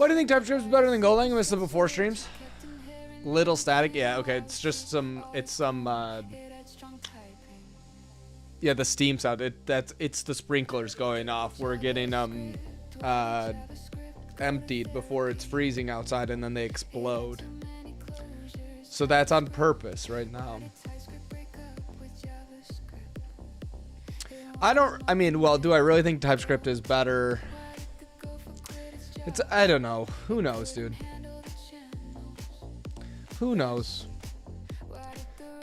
What do you think TypeScript is better than Golang? I missed the before streams. Little static, yeah, okay. It's just some, yeah, the steam sound. It's the sprinklers going off. We're getting emptied before it's freezing outside, and then they explode. So that's on purpose right now. I mean, well, do I really think TypeScript is better? I don't know. Who knows, dude? Who knows?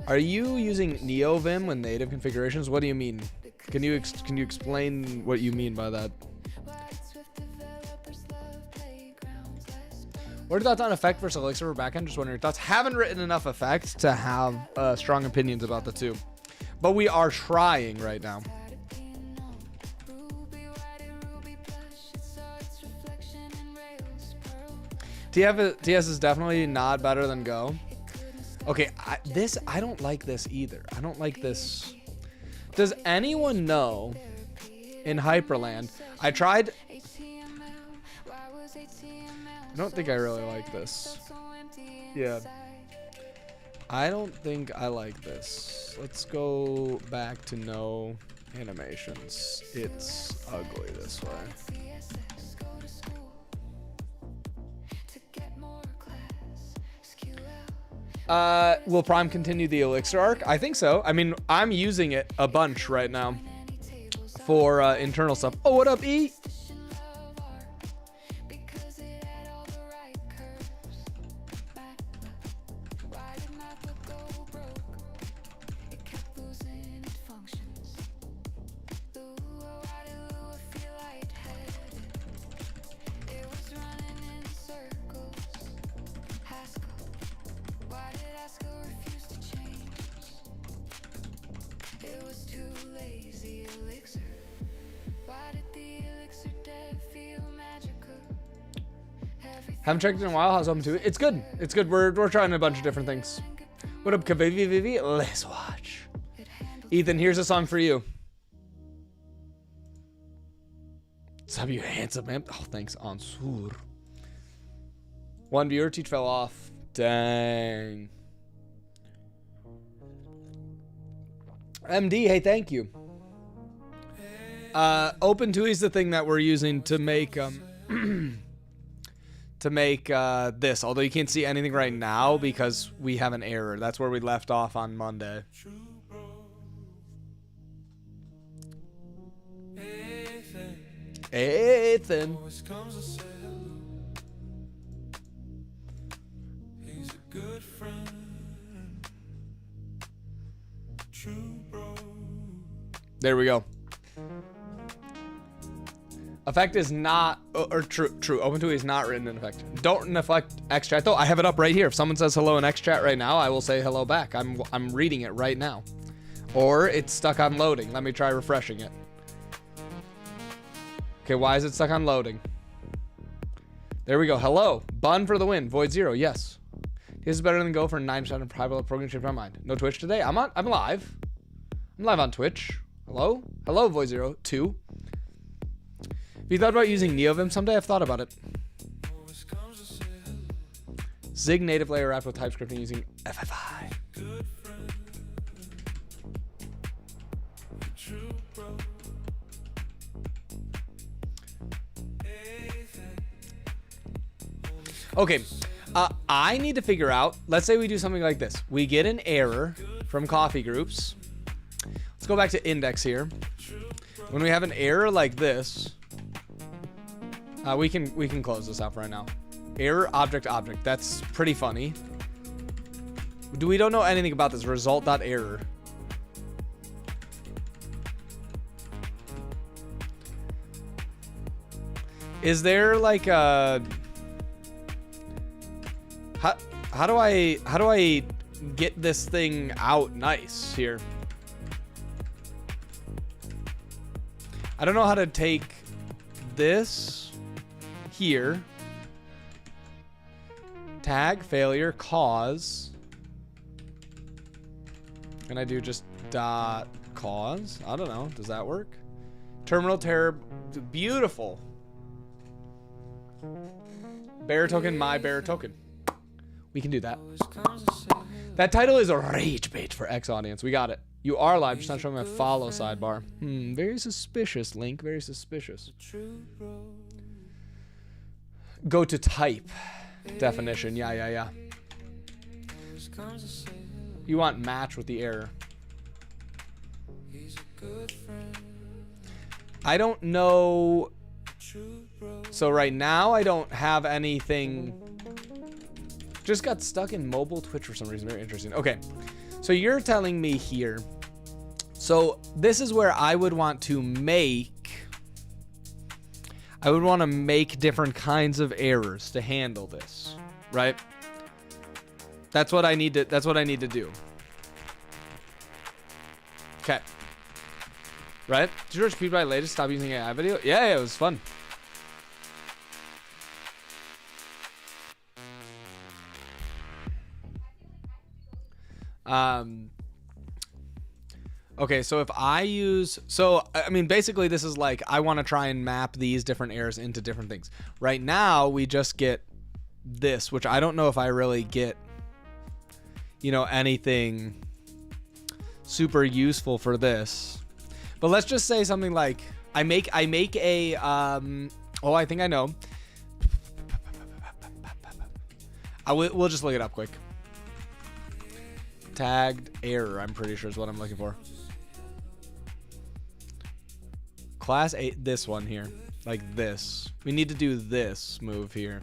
Are you using NeoVim with native configurations? What do you mean? Can you explain what you mean by that? What are your thoughts on effect versus elixir for backend? Just wondering your thoughts. Haven't written enough effect to have strong opinions about the two, but we are trying right now. TS is definitely not better than Go. Okay, I don't like this either. I don't like this. Does anyone know in Hyperland? I tried. I don't think I really like this. Yeah. I don't think I like this. Let's go back to no animations. It's ugly this way. Will Prime continue the Elixir arc? I think so. I mean, I'm using it a bunch right now for internal stuff. Oh, what up, E? Haven't checked it in a while. How's Open to it? It's good. It's good. We're trying a bunch of different things. What up, Kavivi Vivi? Let's watch. Ethan, here's a song for you. What's up, you handsome man? Oh, thanks, Ansur. One viewer, Teej fell off. Dang. MD, hey, thank you. Open2 is the thing that we're using to make this, although you can't see anything right now because we have an error. That's where we left off on Monday. Ethan. There we go. Effect is not, or true. Open2 is not written in effect. Don't neglect XChat though. I have it up right here. If someone says hello in XChat right now, I will say hello back. I'm reading it right now. Or it's stuck on loading. Let me try refreshing it. Okay, why is it stuck on loading? There we go. Hello. Bun for the win. Void 0. Yes. This is better than Go for 9% of private program shaped my mind. No Twitch today. I'm live. I'm live on Twitch. Hello? Hello, Void 0. 2. Have you thought about using NeoVim someday? I've thought about it. Zig native layer wrapped with TypeScript and using FFI. Okay, I need to figure out, let's say we do something like this. We get an error from coffee groups. Let's go back to index here. When we have an error like this, we can close this up right now. Error object. That's pretty funny. We don't know anything about this. Result.error. Is there like a how do I get this thing out nice here? I don't know how to take this here, tag failure cause, and I do just dot cause. I don't know, does that work? Terminal terror, beautiful. Bearer token, my bearer token. We can do that. That title is a rage bait for X audience. We got it. You are live, just not showing my follow sidebar. Very suspicious, Link. Very suspicious. Go to type definition. Yeah. You want match with the error. I don't know. So right now I don't have anything. Just got stuck in mobile Twitch for some reason. Very interesting. Okay. So you're telling me here. So this is where I would want to make. I would want to make different kinds of errors to handle this, right? That's what I need to. That's what I need to do. Okay. Right? Did you watch PewDiePie latest? Stop using AI video. Yeah, it was fun. Okay, so if I use, I mean, basically this is like, I want to try and map these different errors into different things. Right now, we just get this, which I don't know if I really get, you know, anything super useful for this. But let's just say something like, I make a, oh, I think I know. We'll just look it up quick. Tagged error, I'm pretty sure is what I'm looking for. Class 8, this one here. Like this. We need to do this move here.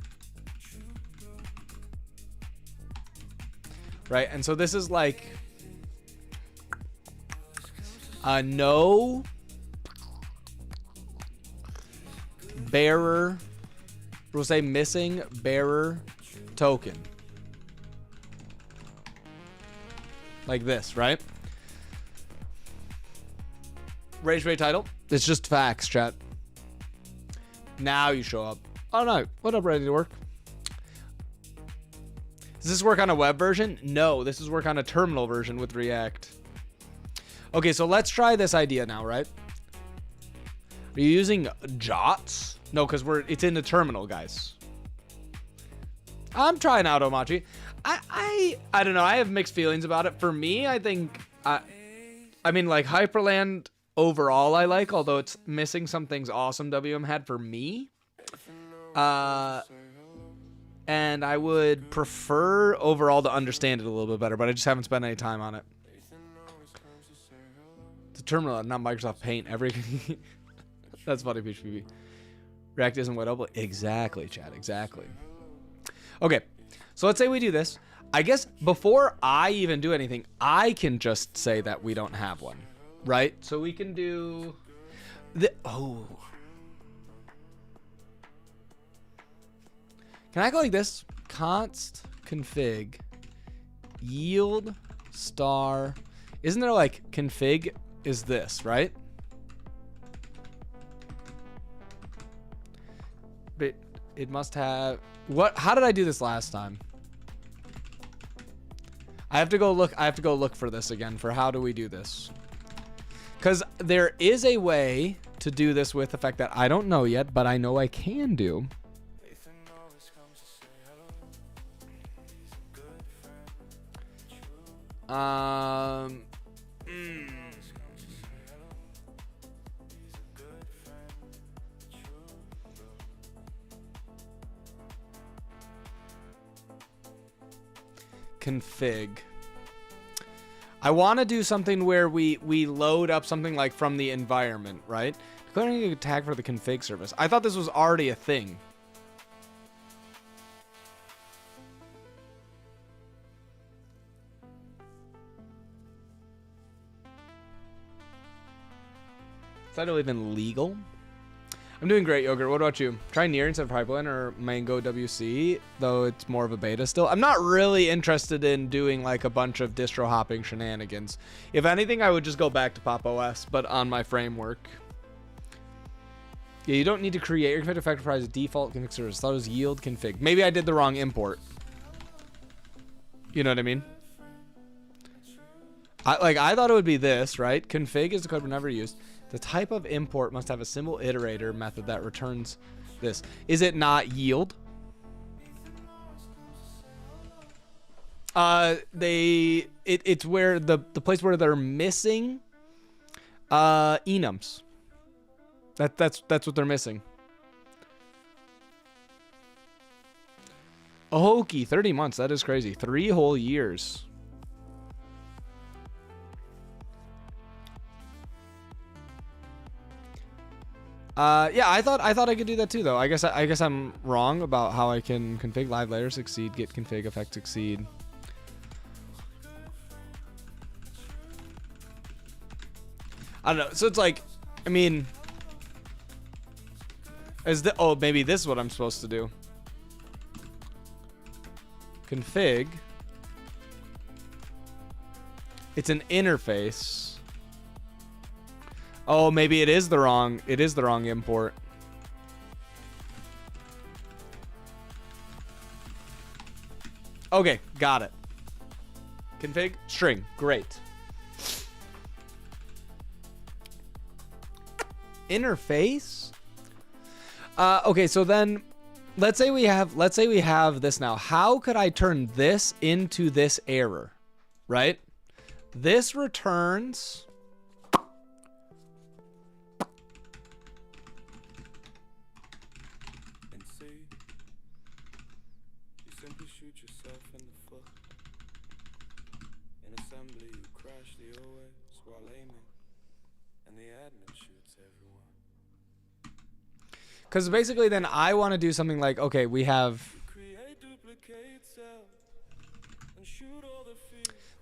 Right, and so this is like no bearer, we'll say missing bearer token. Like this, right? Rage bait title. It's just facts, chat. Now you show up. Oh no, what up, ready to work? Does this work on a web version? No, this is work on a terminal version with React. Okay, so let's try this idea now, right? Are you using jots? No, because it's in the terminal, guys. I'm trying out Omachi. I don't know. I have mixed feelings about it. For me, I think, I mean, like Hyperland overall I like, although it's missing some things awesome WM had for me. And I would prefer overall to understand it a little bit better, but I just haven't spent any time on it. The terminal, not Microsoft Paint. That's funny, PHP. React isn't what up. Exactly, chat. Exactly. Okay, so let's say we do this. I guess before I even do anything, I can just say that we don't have one, right? So we can do the Can I go like this? Const config yield star. Isn't there like config is this, right? But it must have what? How did I do this last time? I have to go look for this again for how do we do this? Because there is a way to do this with the fact that I don't know yet, but I know I can do. Config. I want to do something where we load up something like from the environment, right? Declaring a tag for the config service. I thought this was already a thing. Is that even legal? I'm doing great, Yogurt. What about you? Try Near instead of Pipeline or Mango WC, though it's more of a beta still. I'm not really interested in doing like a bunch of distro hopping shenanigans. If anything, I would just go back to Pop OS, but on my framework. Yeah, you don't need to create your config effective price default config service. I thought it was yield config. Maybe I did the wrong import. You know what I mean? I thought it would be this, right? Config is the code we're never used. The type of import must have a symbol iterator method that returns this. Is it not yield? It's where the place where they're missing enums. That's what they're missing. Okey, 30 months. That is crazy. 3 whole years. Yeah, I thought I could do that too, though. I guess I'm wrong about how I can config live layer succeed, get config effect succeed. I don't know. So it's like, I mean, oh, maybe this is what I'm supposed to do. Config. It's an interface. Oh, maybe it is the wrong import. Okay, got it. Config string. Great. Interface. Okay, so then let's say we have this now. How could I turn this into this error? Right? This returns because basically then I want to do something like, okay, we have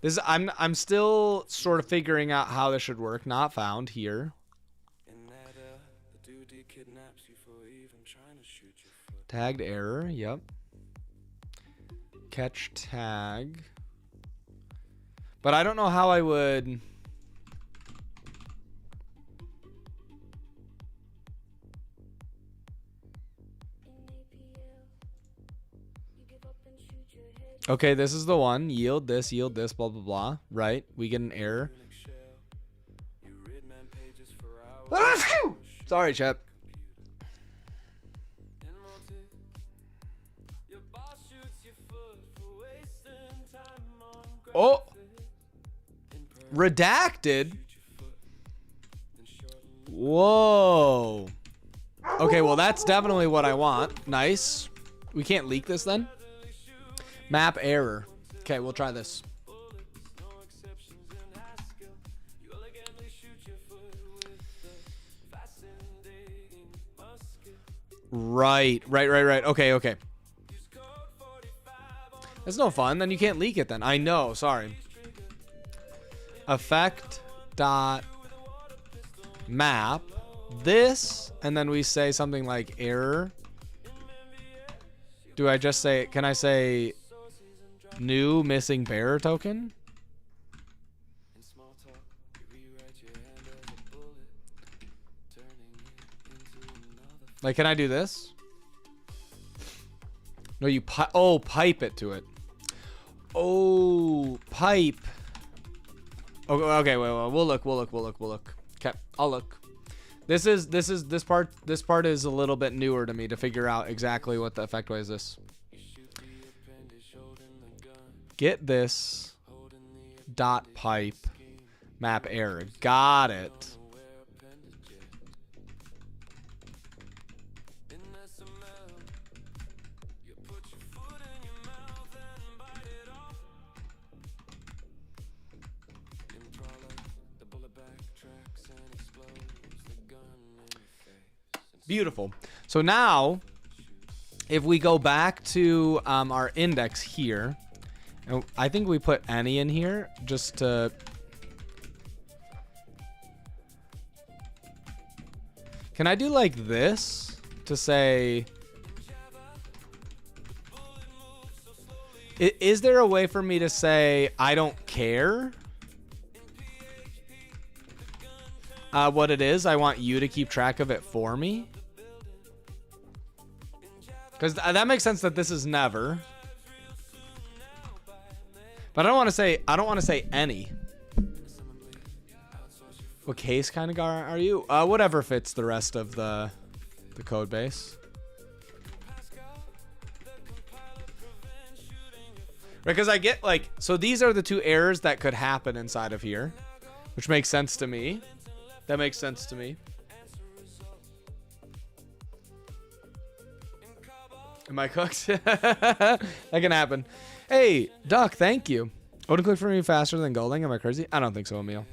this. I'm still sort of figuring out how this should work. Not found here. Tagged error. Yep. Catch tag. But I don't know how I would. Okay, this is the one. Yield this, blah, blah, blah. Right? We get an error. Sorry, chat. Oh! Redacted? Whoa. Okay, well, that's definitely what I want. Nice. We can't leak this then? Map error. Okay, we'll try this. Right. Okay. That's no fun. Then you can't leak it then. I know. Sorry. Effect dot map this, and then we say something like error. Do I just say, can I say new missing bearer token? Like, can I do this? No, you pipe it to it. Oh, pipe. Okay, wait, we'll look. Okay, I'll look. This part is a little bit newer to me to figure out exactly what the effect way is this. Get this dot pipe map error. Got it. Beautiful. So now, if we go back to our index here, and I think we put any in here just to. Can I do like this to say? Is there a way for me to say I don't care what it is? I want you to keep track of it for me. Because that makes sense that this is never. But I don't want to say any. What case kind of guy are you? Whatever fits the rest of the code base. Right, because I get like, so these are the two errors that could happen inside of here, which makes sense to me. That makes sense to me. Am I cooked? That can happen. Hey, Duck, thank you. Would click for me faster than Golding? Am I crazy? I don't think so, Emil.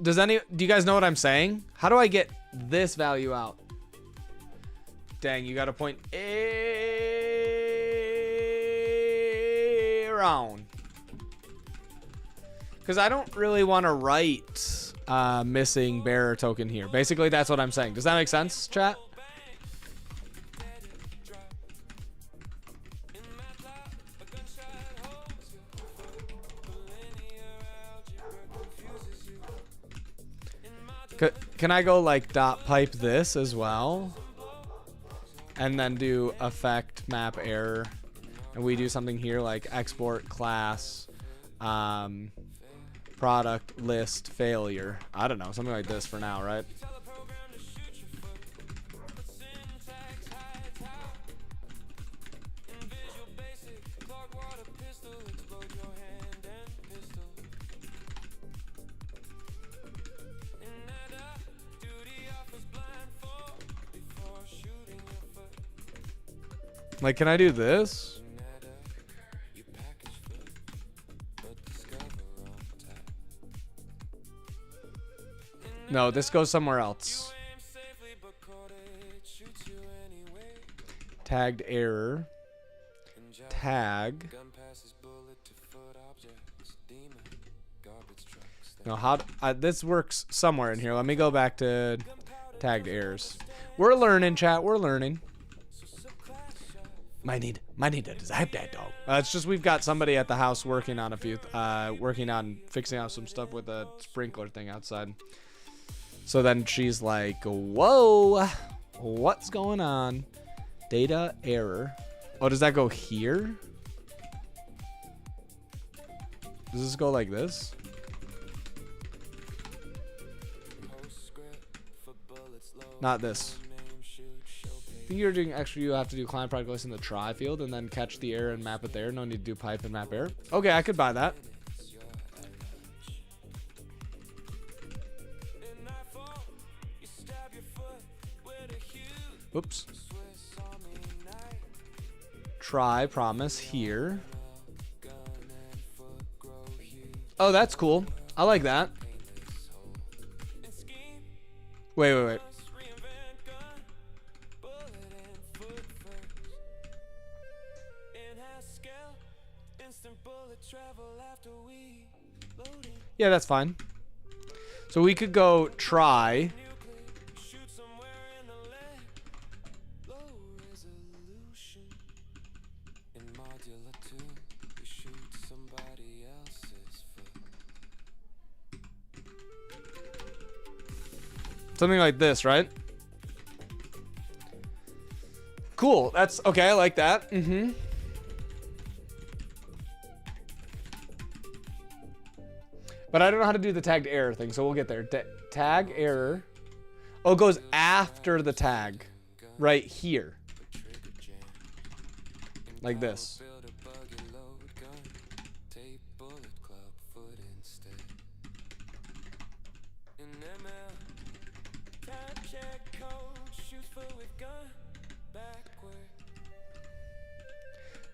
Do you guys know what I'm saying? How do I get this value out? Dang, you got to point around. Because I don't really want to write missing bearer token here. Basically, that's what I'm saying. Does that make sense, chat? Can I go like dot pipe this as well? And then do effect map error. And we do something here like export class product list failure. I don't know, something like this for now, right? Like, can I do this? No, this goes somewhere else. Tagged error. Tag. No, how this works somewhere in here. Let me go back to tagged errors. We're learning, chat. We're learning. Might need to design that dog. It's just we've got somebody at the house working on a few, working on fixing out some stuff with a sprinkler thing outside. So then she's like, "Whoa, what's going on?" Data error. Oh, does that go here? Does this go like this? Not this. I think you're doing extra. You have to do client product list in the try field and then catch the error and map it there. No need to do pipe and map error. Okay, I could buy that. Oops. Try promise here. Oh, that's cool. I like that. Wait. Yeah, that's fine. So we could go try. Something like this, right? Cool. That's okay. I like that. But I don't know how to do the tagged error thing, so we'll get there. Tag error. Oh, it goes after the tag. Right here. Like this.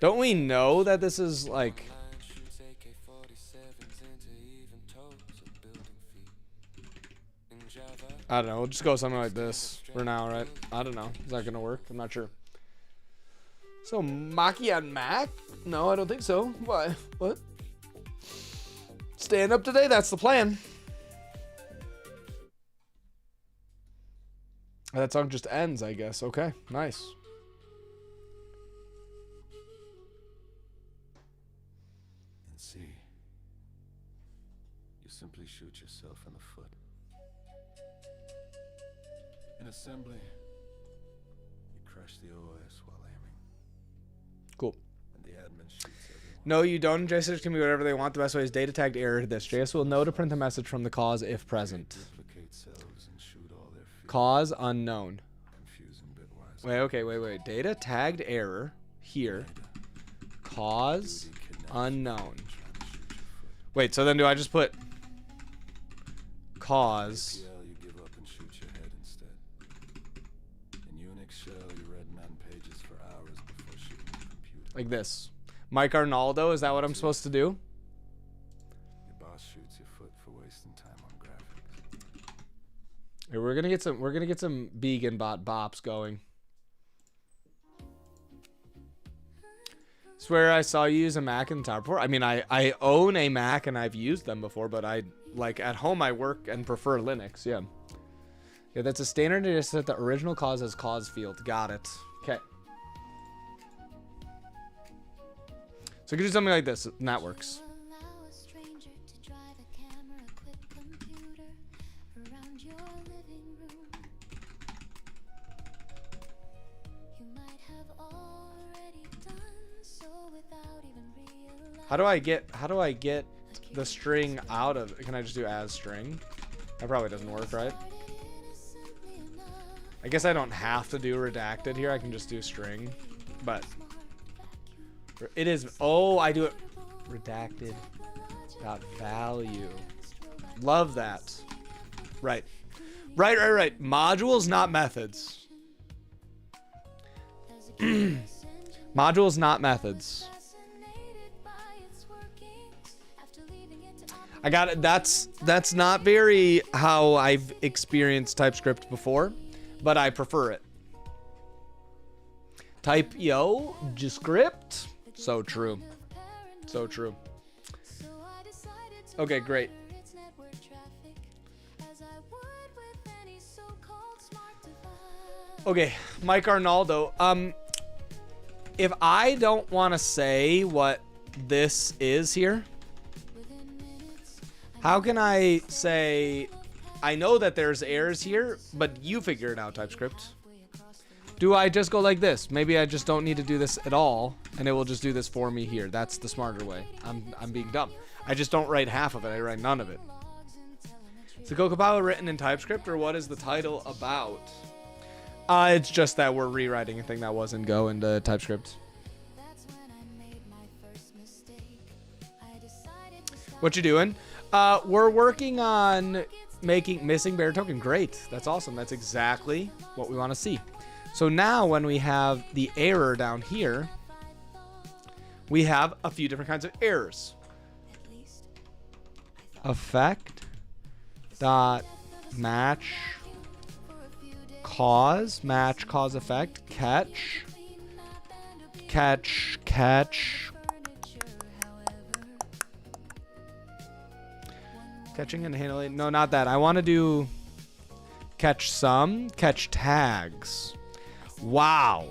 Don't we know that this is like... I don't know. We'll just go something like this for now, right? I don't know. Is that going to work? I'm not sure. So, Maki on Mac? No, I don't think so. Why? What? Staying up today? That's the plan. That song just ends, I guess. Okay, nice. And see, you simply shoot yourself in the foot. In assembly, you crush the OS while aiming. Cool. And the admin shoots everyone. No, you don't. JS can be whatever they want. The best way is data tagged error to this. JS will know to print the message from the cause if present. Duplicate cells and shoot all their feet. Cause unknown. Confusing bitwise. Wait. Data tagged error here. Cause unknown. Wait, so then do I just put cause? You give up and shoot your head instead. In Unix shell, you read man pages for hours before shooting the computer. Like this. Mike Arnaldo, is that what I'm supposed to do? Your boss shoots your foot for wasting time on graphics. Hey, we're gonna get some vegan bot bops going. Swear I saw you use a Mac in the tower before. I mean, I own a Mac and I've used them before, but I like at home I work and prefer Linux. Yeah. Yeah, that's a standard to just set the original cause as cause field. Got it. Okay. So you can do something like this, and that works. How do I get the string out of it? Can I just do as string? That probably doesn't work, right? I guess I don't have to do redacted here. I can just do string, but it is. Oh, I do it redacted dot value. Love that. Right. Modules, not methods. Modules, not methods. I got it. That's not very how I've experienced TypeScript before, but I prefer it. Type yo script. So true. So true. Okay, great. Okay, Mike Arnaldo. If I don't want to say what this is here, how can I say, I know that there's errors here, but you figure it out, TypeScript. Do I just go like this? Maybe I just don't need to do this at all, and it will just do this for me here. That's the smarter way. I'm being dumb. I just don't write half of it. I write none of it. Is the Go compile written in TypeScript, or what is the title about? It's just that we're rewriting a thing that was in Go into TypeScript. What you doing? We're working on making missing bearer token. Great. That's awesome. That's exactly what we want to see. So now when we have the error down here, we have a few different kinds of errors. Effect dot match cause, match cause effect, catch. Catching and handling. No, not that. I want to do catch tags. Wow.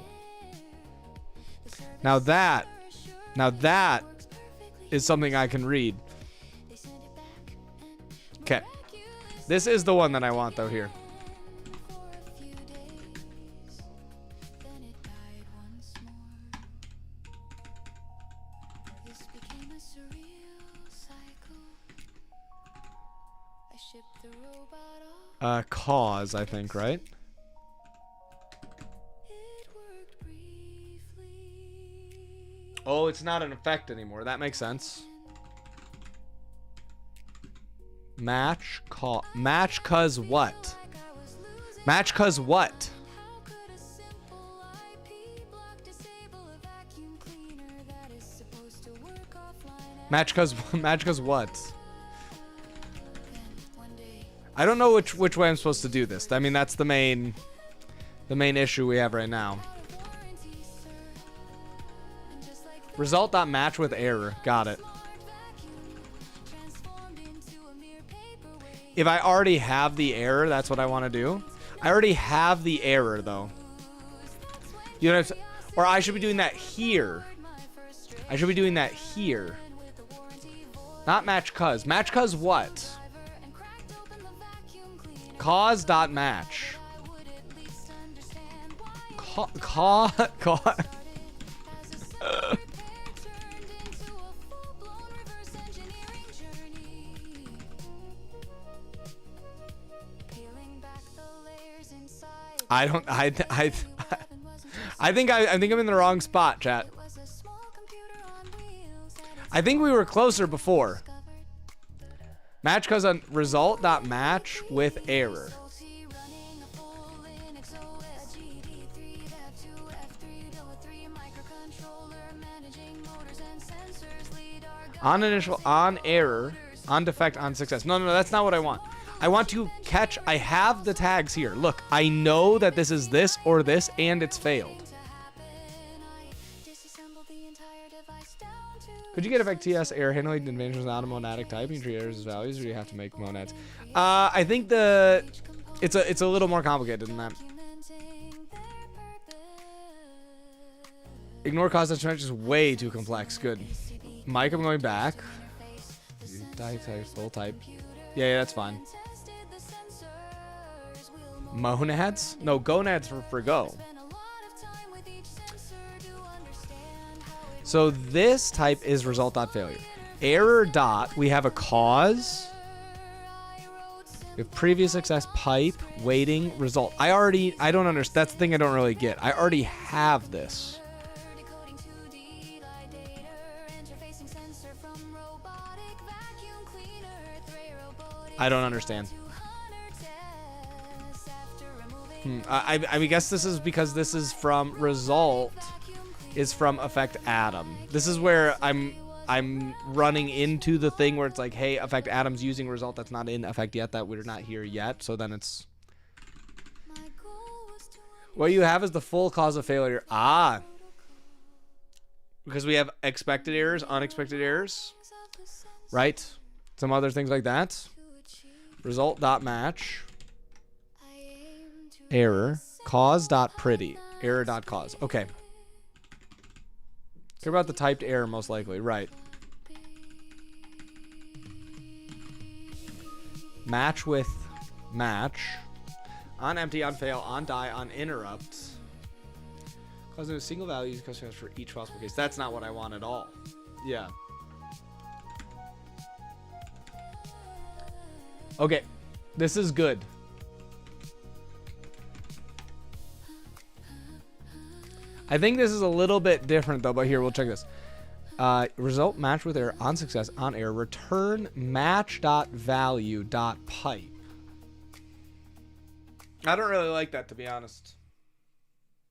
Now that is something I can read. Okay. This is the one that I want though here. Cause, I think, right? Oh, it's not an effect anymore. That makes sense. Match cause what? Match cause what? Match cause what? I don't know which way I'm supposed to do this. I mean, that's the main issue we have right now. Result.match with error. Got it. If I already have the error, that's what I want to do. I already have the error though. You know, or I should be doing that here. I should be doing that here. Not match cause. Match cause what? Cause.match. I think I'm in the wrong spot, chat. I think we were closer before. Match cause on result.match with error. On initial, on error, on defect, on success. No, that's not what I want. I want to catch, I have the tags here. Look, I know that this is this or this, and it's failed. Could you get effect TS error handling advantages not a monadic type? You treat errors as values, or do you have to make monads? I think it's a little more complicated than that. Ignore cause of is way too complex. Good. Mike, I'm going back. Type, full type. Yeah, that's fine. Monads? No, gonads for go. So this type is result.failure. Error dot, we have a cause. We have previous success, pipe, waiting, result. I don't understand. That's the thing I don't really get. I already have this. I don't understand. I guess this is because this is from result is from effect Atom. This is where I'm running into the thing where it's like, hey, effect Atom's using result that's not in effect yet, that we're not here yet. So then it's what you have is the full cause of failure. Because we have expected errors, unexpected errors, right? Some other things like that. Result.match. Error. Cause.pretty. Error.cause. Okay. Care about the typed error most likely. Right. Match with match. On empty, on fail, on die, on interrupt. Causing a single value customers for each possible case. That's not what I want at all. Yeah. Okay. This is good. I think this is a little bit different though, but here, we'll check this. Result match with error, on success, on error, return match.value.pipe. I don't really like that, to be honest.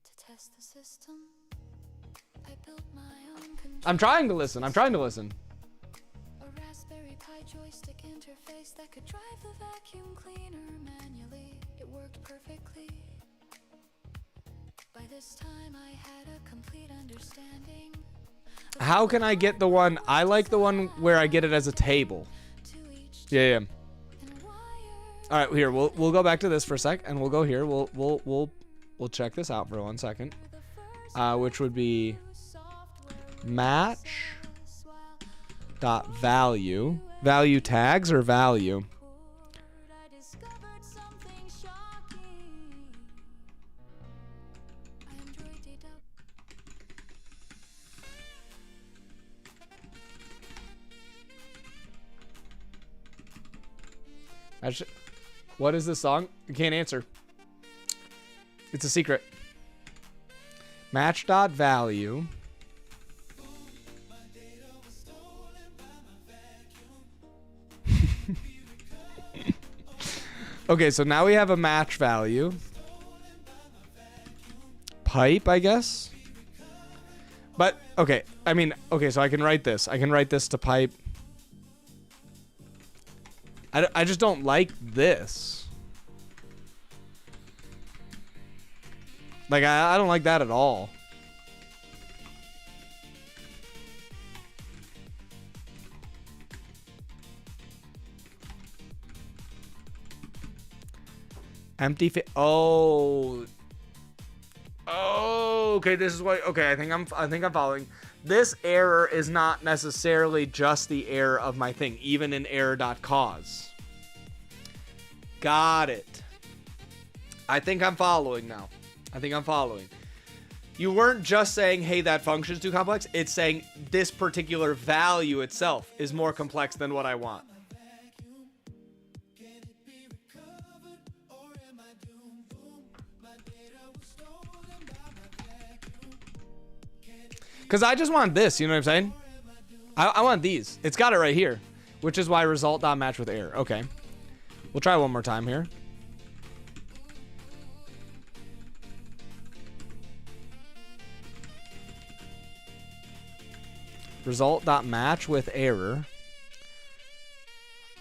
To test the system, I built my own control. I'm trying to listen. A Raspberry Pi joystick interface that could drive the vacuum cleaner manually. It worked perfectly. By this time I had a complete understanding. How can I get the one? I like the one where I get it as a table. Yeah. All right, here we'll go back to this for a sec, and we'll go here. We'll check this out for 1 second, which would be match dot value tags or value. What is this song? You can't answer. It's a secret. Match.value. Okay, so now we have a match value. Pipe, I guess. But, okay. I mean, okay, so I can write this. I can write this to pipe. I just don't like this. Like, I don't like that at all. Empty oh, okay, this is what, okay, I think I'm following. This error is not necessarily just the error of my thing, even in error.cause. Got it. I think I'm following now. You weren't just saying, hey, that function's too complex. It's saying this particular value itself is more complex than what I want. Because I just want this, you know what I'm saying? I want these. It's got it right here, which is why result.match with error. Okay. We'll try one more time here. Result.match with error.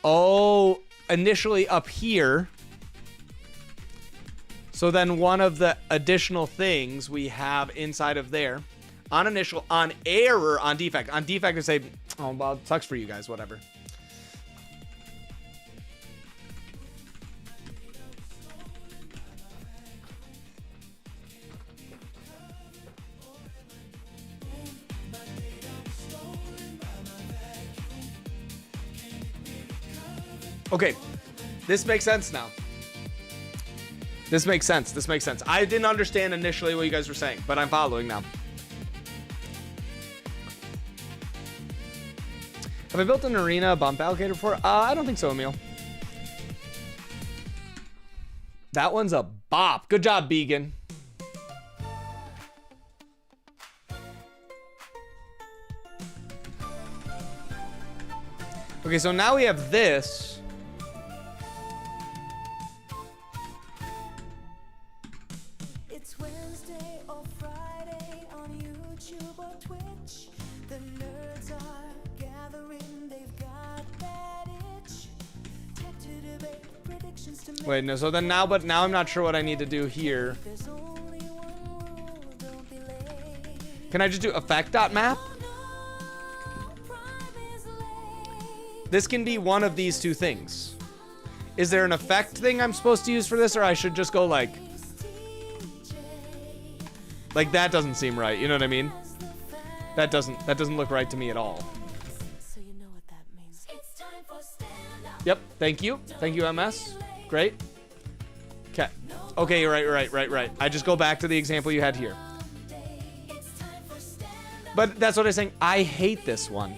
Oh, initially up here. So then one of the additional things we have inside of there on initial, on error, on defect to say, oh, well, it sucks for you guys, whatever. Okay, this makes sense now. This makes sense. This makes sense. I didn't understand initially what you guys were saying, but I'm following now. Have I built an arena bump allocator before? I don't think so, Emil. That one's a bop. Good job, Began. Okay, so now we have this. Wait, no, so then now, but now I'm not sure what I need to do here. Can I just do effect.map? This can be one of these two things. Is there an effect thing I'm supposed to use for this, or I should just go like that doesn't seem right, you know what I mean? That doesn't look right to me at all. So you know what that means. Yep, thank you. Thank you, MS. Great. Okay. Okay, you're right. I just go back to the example you had here. But that's what I'm saying. I hate this one.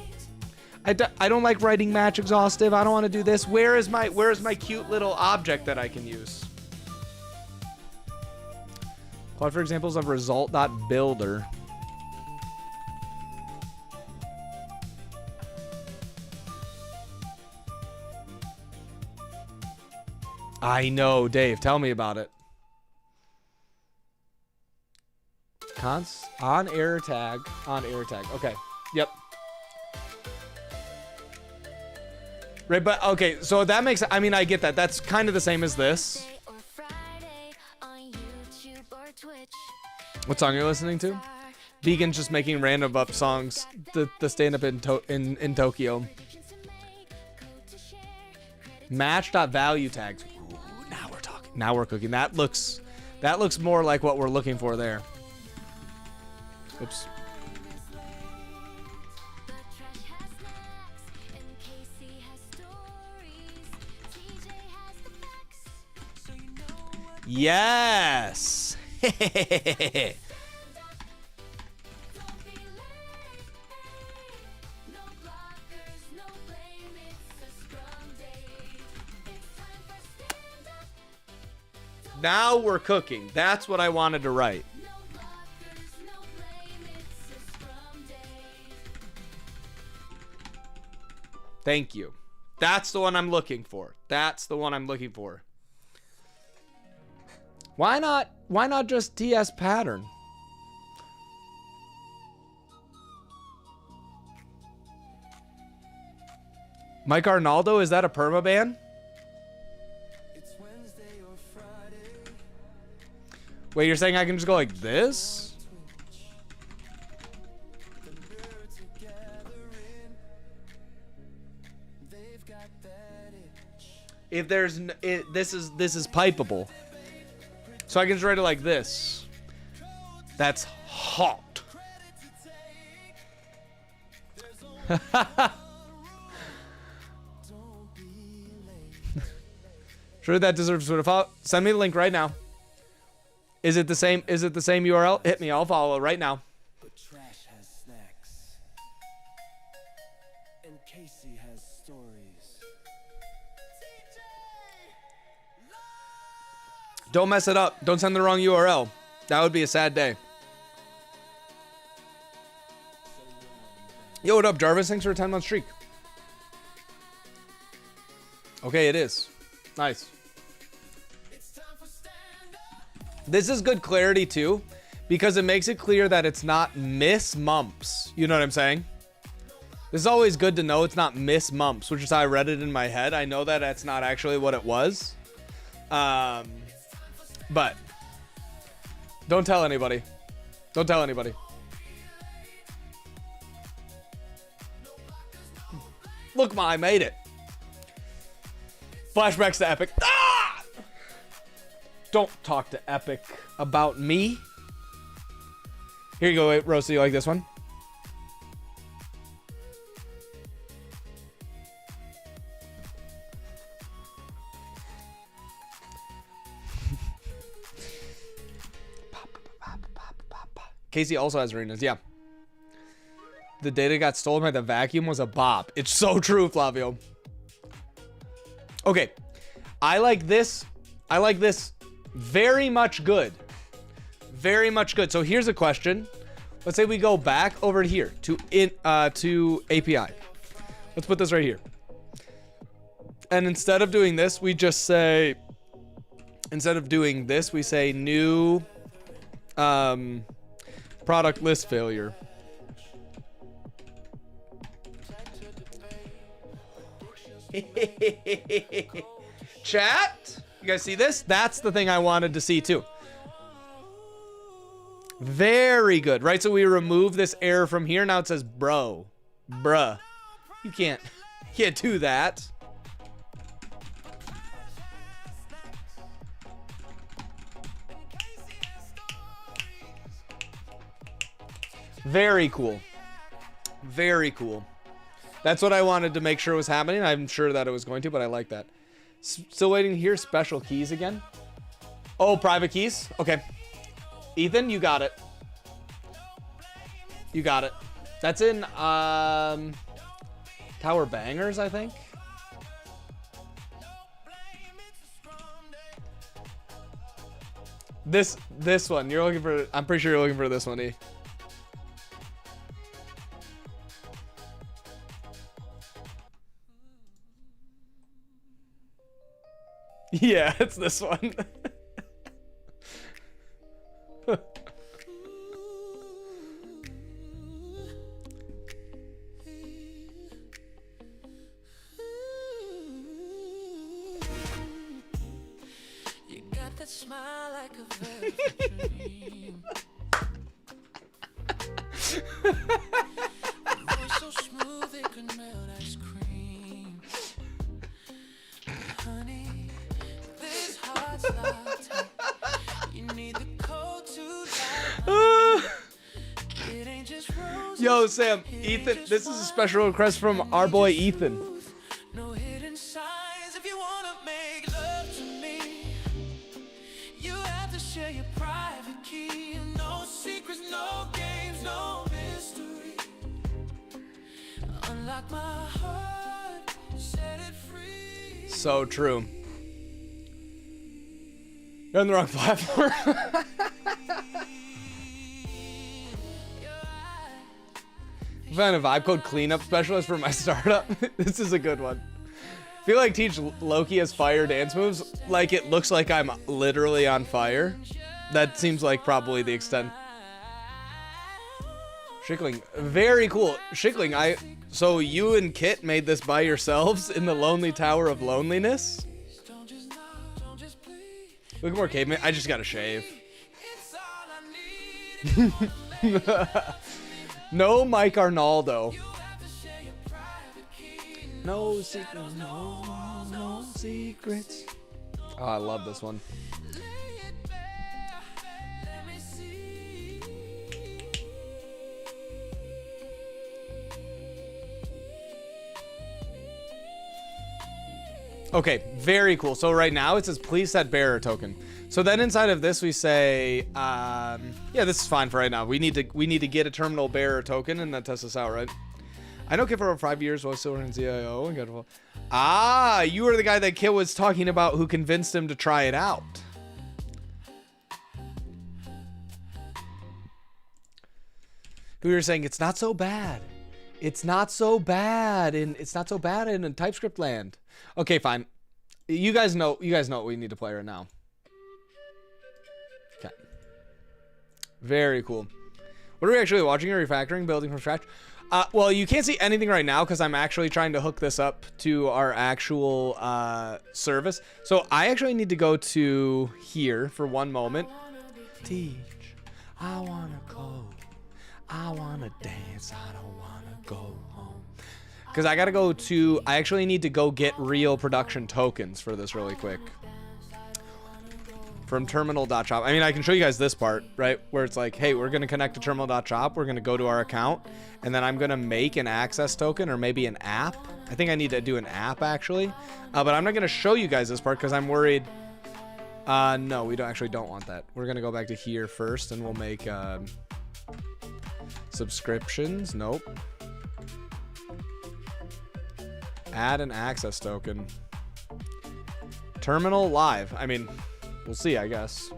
I don't like writing match exhaustive. I don't want to do this. Where is my cute little object that I can use? Plot for examples of result.builder. I know, Dave. Tell me about it. Const on error tag. Okay. Yep. Right, but okay, so that makes, I mean, I get that. That's kind of the same as this. What song are you listening to? Vegan's just making random up songs. The stand-up in Tokyo. Match.value tags. Ooh, now we're talking. Now we're cooking. That looks more like what we're looking for there. Oops. Yes. Now we're cooking. That's what I wanted to write. Thank you. That's the one I'm looking for. Why not just TS pattern? Mike Arnaldo, is that a permaban? Wait, you're saying I can just go like this? If there's this is pipeable. So I can just write it like this. That's hot. Sure, that deserves Twitter follow. Send me the link right now. Is it the same URL? Hit me, I'll follow it right now. But trash has snacks. And Casey has stories. Don't mess it up. Don't send the wrong URL. That would be a sad day. Yo, what up, Jarvis? Thanks for a 10-month streak. Okay, it is. Nice. This is good clarity too, because it makes it clear that it's not miss mumps. You know what I'm saying? This is always good to know it's not miss mumps, which is how I read it in my head. I know that that's not actually what it was. But don't tell anybody. Don't tell anybody. Look, I made it. Flashbacks to Epic. Ah! Don't talk to Epic about me. Here you go, wait, Rosa. You like this one? Casey also has arenas. Yeah. The data got stolen by the vacuum was a bop. It's so true, Flavio. Okay. I like this. I like this very much good. Very much good. So here's a question. Let's say we go back over here to API. Let's put this right here. And instead of doing this, we just say, instead of doing this, we say new product list failure. Chat, you guys see this? That's the thing I wanted to see too. Very good, right? So we remove this error from here. Now it says bruh. You can't do that. Very cool. Very cool. That's what I wanted to make sure was happening. I'm sure that it was going to, but I like that. Still waiting to hear special keys again. Oh, private keys? Okay. Ethan, you got it. You got it. That's in Tower Bangers, I think. This one. You're looking for, I'm pretty sure you're looking for this one, E. Yeah, it's this one. You got that smile like a velvet dream. Voice so smooth it could melt ice cream. Honey, this heart's locked in. You need the code to light. It ain't just roses. Yo, Sam, Ethan, this is a special request from our boy Ethan. No hidden signs if you wanna make love to me. You have to share your private key. No secrets, no games, no mystery. Unlock my heart, set it free. So true. You're on the wrong platform. I found a vibe code cleanup specialist for my startup. This is a good one. I feel like Teach Loki has fire dance moves. Like it looks like I'm literally on fire. That seems like probably the extent. Schickling, very cool. Schickling, so you and Kit made this by yourselves in the Lonely Tower of Loneliness? Look more caveman. I just gotta shave. No Mike Arnaldo. No secrets, no secrets. Oh, I love this one. Okay, very cool. So right now it says please set bearer token. So then inside of this we say, yeah, this is fine for right now. We need to get a terminal bearer token and then test this out, right? I know Kit for over 5 years while still in ZIO and got. Ah, you were the guy that Kit was talking about who convinced him to try it out. Who were saying it's not so bad. It's not so bad in TypeScript land. Okay, fine. You guys know what we need to play right now. Okay. Very cool. What are we actually watching? Refactoring, building from scratch. Well, you can't see anything right now because I'm actually trying to hook this up to our actual service. So I actually need to go to here for one moment. Teej, I wanna go. I wanna dance. I don't wanna go home. Because I gotta go to. I actually need to go get real production tokens for this really quick. From terminal.shop. I mean, I can show you guys this part, right? Where it's like, hey, we're going to connect to terminal.shop. We're going to go to our account. And then I'm going to make an access token or maybe an app. I think I need to do an app, actually. But I'm not going to show you guys this part because I'm worried. No, we don't want that. We're going to go back to here first and we'll make subscriptions. Nope. Add an access token. Terminal live. I mean... we'll see, I guess.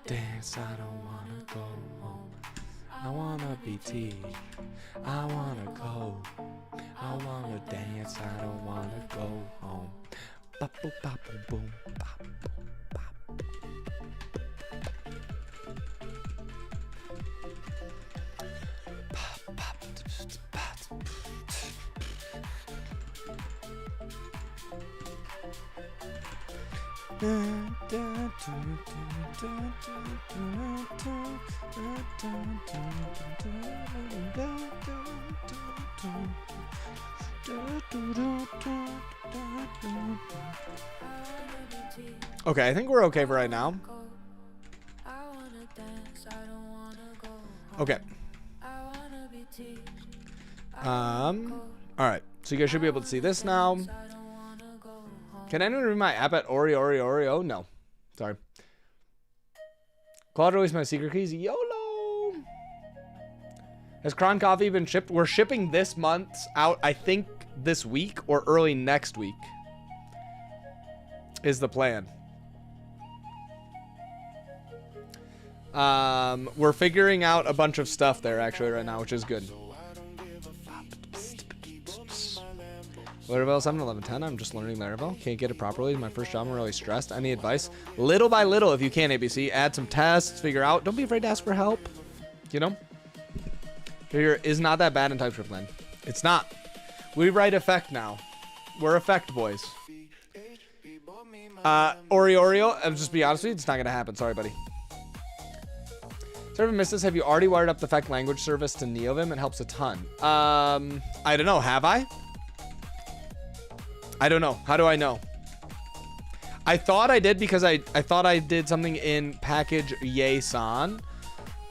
Dance, I don't wanna go home. I wanna be teej. I wanna go. I wanna dance, I don't wanna go home. Bop, boop, bop, boom, boom, bop, boom, bop. Bop, bop, bop. Okay, I think we're okay for right now. Okay. Alright, so you guys should be able to see this now. Can anyone read my app at Oreo? No. Sorry. Claude released my secret keys. YOLO! Has Cron Coffee been shipped? We're shipping this month's out, I think, this week or early next week. Is the plan. We're figuring out a bunch of stuff there, actually, right now, which is good. Laravel 7, 11, 10. I'm just learning Laravel. Can't get it properly. My first job. I'm really stressed. Any advice? Little by little, if you can, ABC. Add some tests. Figure out. Don't be afraid to ask for help. You know? Figure is not that bad in TypeScript land. It's not. We write effect now. We're effect boys. Oreo. I'll just be honest with you. It's not going to happen. Sorry, buddy. Server Missus, have you already wired up the effect language service to NeoVim? It helps a ton. I don't know. Have I? I don't know. How do I know? I thought I did because I thought I did something in package YASON.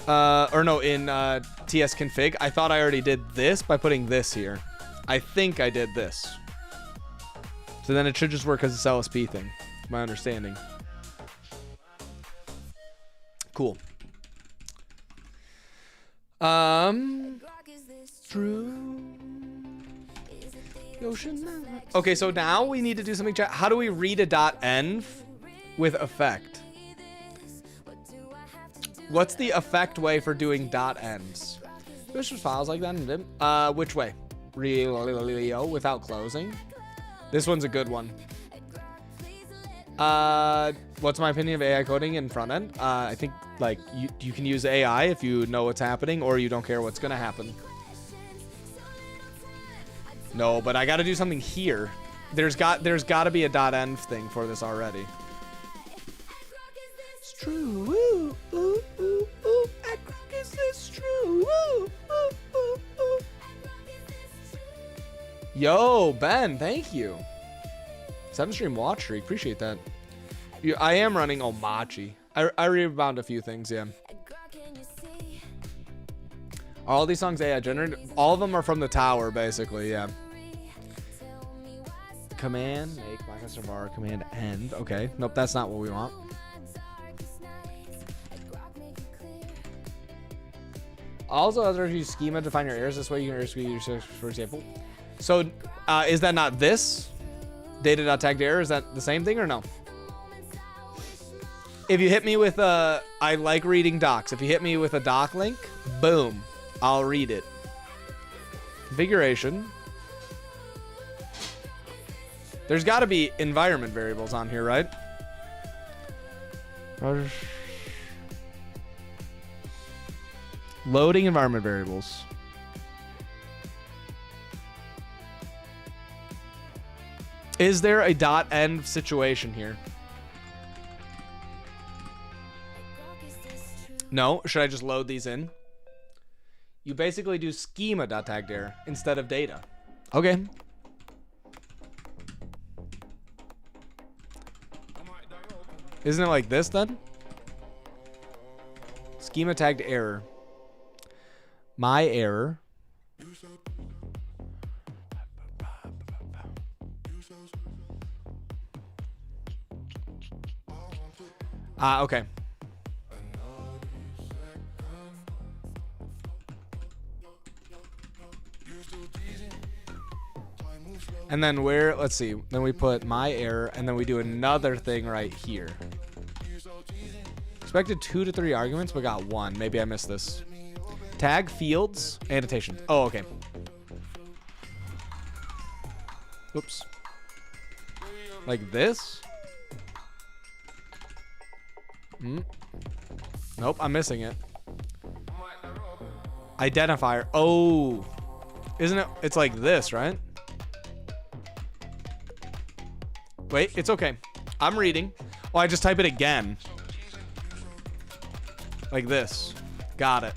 Or no, in tsconfig. I thought I already did this by putting this here. I think I did this. So then it should just work as a LSP thing. My understanding. Cool. True. Okay, so now we need to do something. How do we read a .env with effect? What's the effect way for doing .envs? There's just files like that in Vim. Which way? Without closing. This one's a good one. What's my opinion of AI coding in front end? I think like you can use AI if you know what's happening or you don't care what's gonna happen. No, but I got to do something here. There's got to be a .env thing for this already. It's true. Ooh, ooh, ooh, ooh. Is this true? Ooh, ooh, ooh, ooh. Yo, Ben, thank you. 7-stream watch streak. Appreciate that. I am running Omachi. I rebound a few things, yeah. Are all these songs AI generated? All of them are from the tower, basically, yeah. Command make minus var command end. Okay. Nope, that's not what we want. also others use schema to define your errors. This way you can error screen your search, for example. So is that not this? Data.tagged error, is that the same thing or no? If you hit me with a, I like reading docs. If you hit me with a doc link, boom, I'll read it. Configuration. There's got to be environment variables on here, right? Loading environment variables. Is there a .env situation here? No. Should I just load these in? You basically do schema.tagged error instead of data. Okay. Isn't it like this then? Schema tagged error. My error. Okay. And then where, let's see, then we put my error, and then we do another thing right here. Expected 2 to 3 arguments, but got 1. Maybe I missed this. Tag fields, annotation. Oh, okay. Oops. Like this? Nope, I'm missing it. Identifier. Oh. Isn't it? It's like this, right? Wait, it's okay. I'm reading. Oh, I just type it again. Like this. Got it.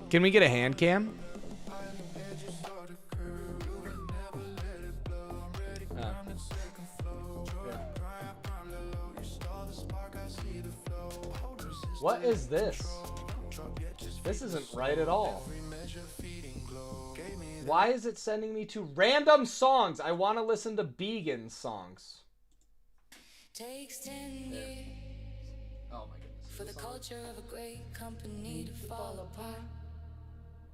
Can we get a hand cam? What is this? This isn't right at all. Why is it sending me to random songs? I want to listen to Began songs. Takes 10 years Oh my goodness. for the culture of a great company to fall apart.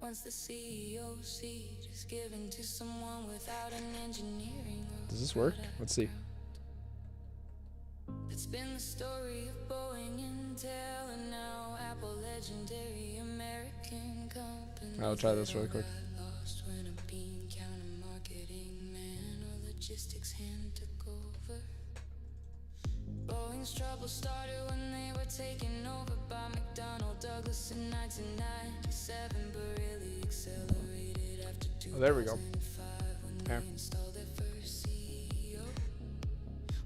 Once the CEO seat is given to someone without an engineering. Does this work? Let's see. It's been the story of Boeing, Intel, and now Apple, legendary American company. I'll try this really quick. Lost when a bean counter marketing man or logistics hand took over. Boeing's trouble started when they were taken over by McDonnell Douglas in 1997, but really accelerated after 2005 Oh, there we go. when they installed their first CEO.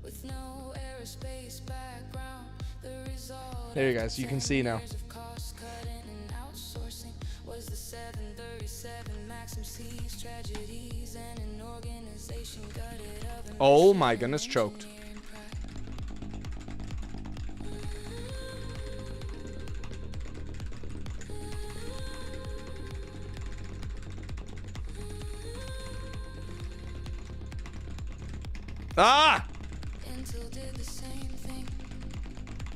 With no aerospace background, the result There you guys, you can see now. of cost cutting and outsourcing was the 737 Maxim C's tragedies and an organization gutted of an Oh my goodness, choked. engineering pride. Ah! Intel did the same thing,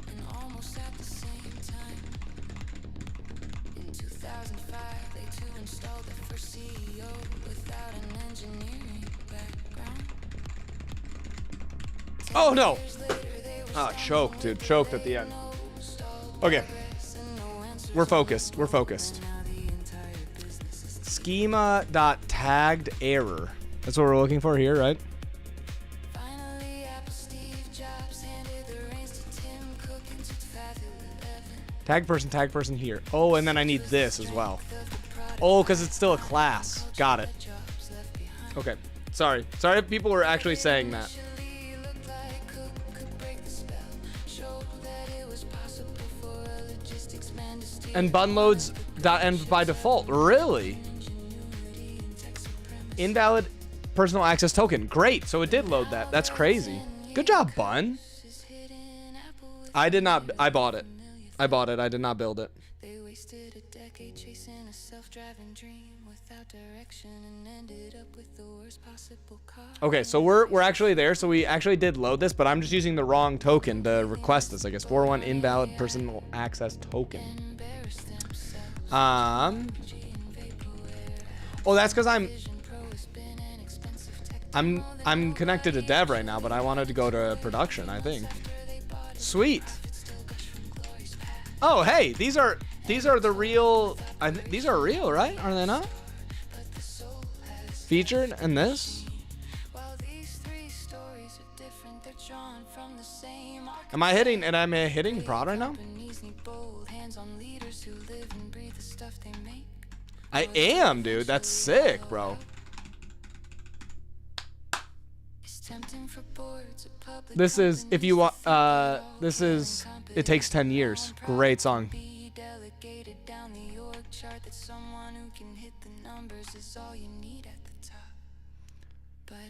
and almost at the same time. In 2005, they too installed their first CEO without an engineering background. Oh no! Years later, they were Ah, choked, dude. Choked at the end. Okay. We're focused. We're focused. Schema.tagged error. That's what we're looking for here, right? finally Apple Steve Jobs handed the reins to Tim Cook in 2011. Tag person here. Oh, and then I need this as well. Oh, because it's still a class. Got it. Jobs left behind. Okay. Sorry. Sorry if people were actually saying that. Initially looked like Cook could break the spell. Showed that it was possible for a logistics man to steal And bunloads.env by default. Really? Invalid personal access token. Great. So it did load that. That's crazy. Good job, Bun. I did not. I bought it. I bought it. I did not build it. They wasted a decade chasing a self-driving dream without direction and ended up with the worst possible car. Okay, so we're actually there. So we actually did load this, but I'm just using the wrong token to request this. I guess 401 invalid personal access token. Oh, that's because I'm connected to dev right now, but I wanted to go to production, I think. Sweet. Oh, hey, these are the real. These are real, right? Are they not? Featured in this. Am I hitting? And I'm hitting prod right now. I am, dude. That's sick, bro. This is if you want. This is. It takes 10 years. Great song.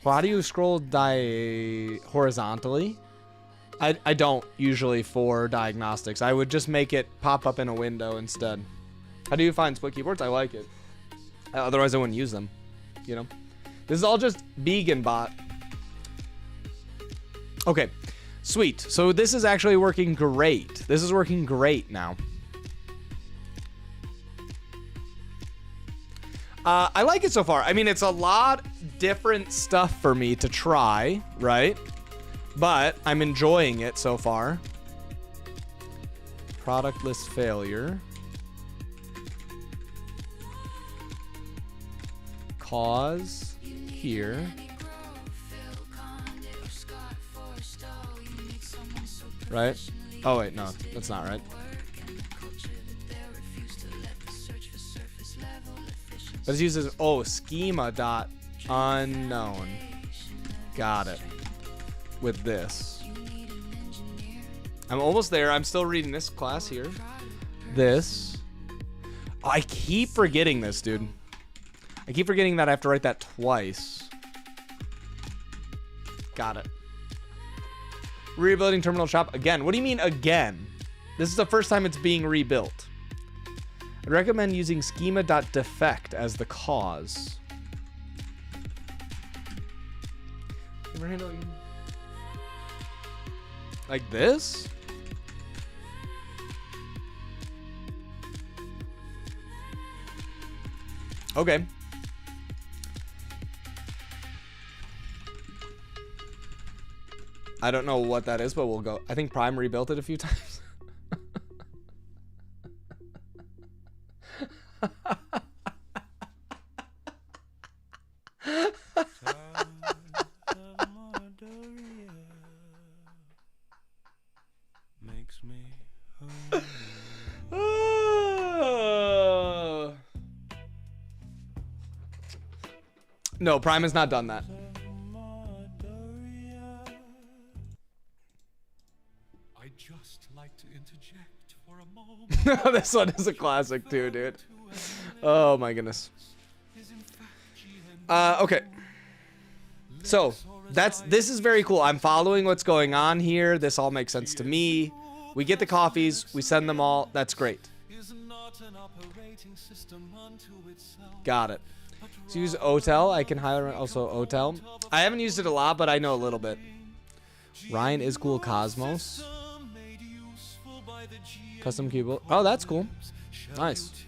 Well, how do you scroll horizontally? I don't usually for diagnostics. I would just make it pop up in a window instead. How do you find split keyboards? I like it. Otherwise, I wouldn't use them. You know, this is all just vegan bot. Okay, sweet. So this is actually working great. This is working great now. I like it so far. I mean, it's a lot different stuff for me to try, right? But I'm enjoying it so far. Product list failure. Cause here. Right? Oh wait, no, that's not right. Let's use this. Oh, schema dot unknown. Got it. With this. I'm almost there. I'm still reading this class here. This. Oh, I keep forgetting this, dude. I keep forgetting that I have to write that twice. Got it. Rebuilding terminal shop again. What do you mean again? This is the first time it's being rebuilt. I'd recommend using schema.defect as the cause. Like this? Okay. I don't know what that is, but we'll go. I think Prime rebuilt it a few times. No, Prime has not done that. I'd just like to interject for a moment. This one is a classic too, dude. Oh my goodness. Okay. So this is very cool. I'm following what's going on here. This all makes sense to me. We get the coffees, we send them all. That's great. Got it. So use Otel. I can highlight also Otel. I haven't used it a lot, but I know a little bit. Ryan is cool. Cosmos. Custom keyboard. Oh, that's cool. Nice.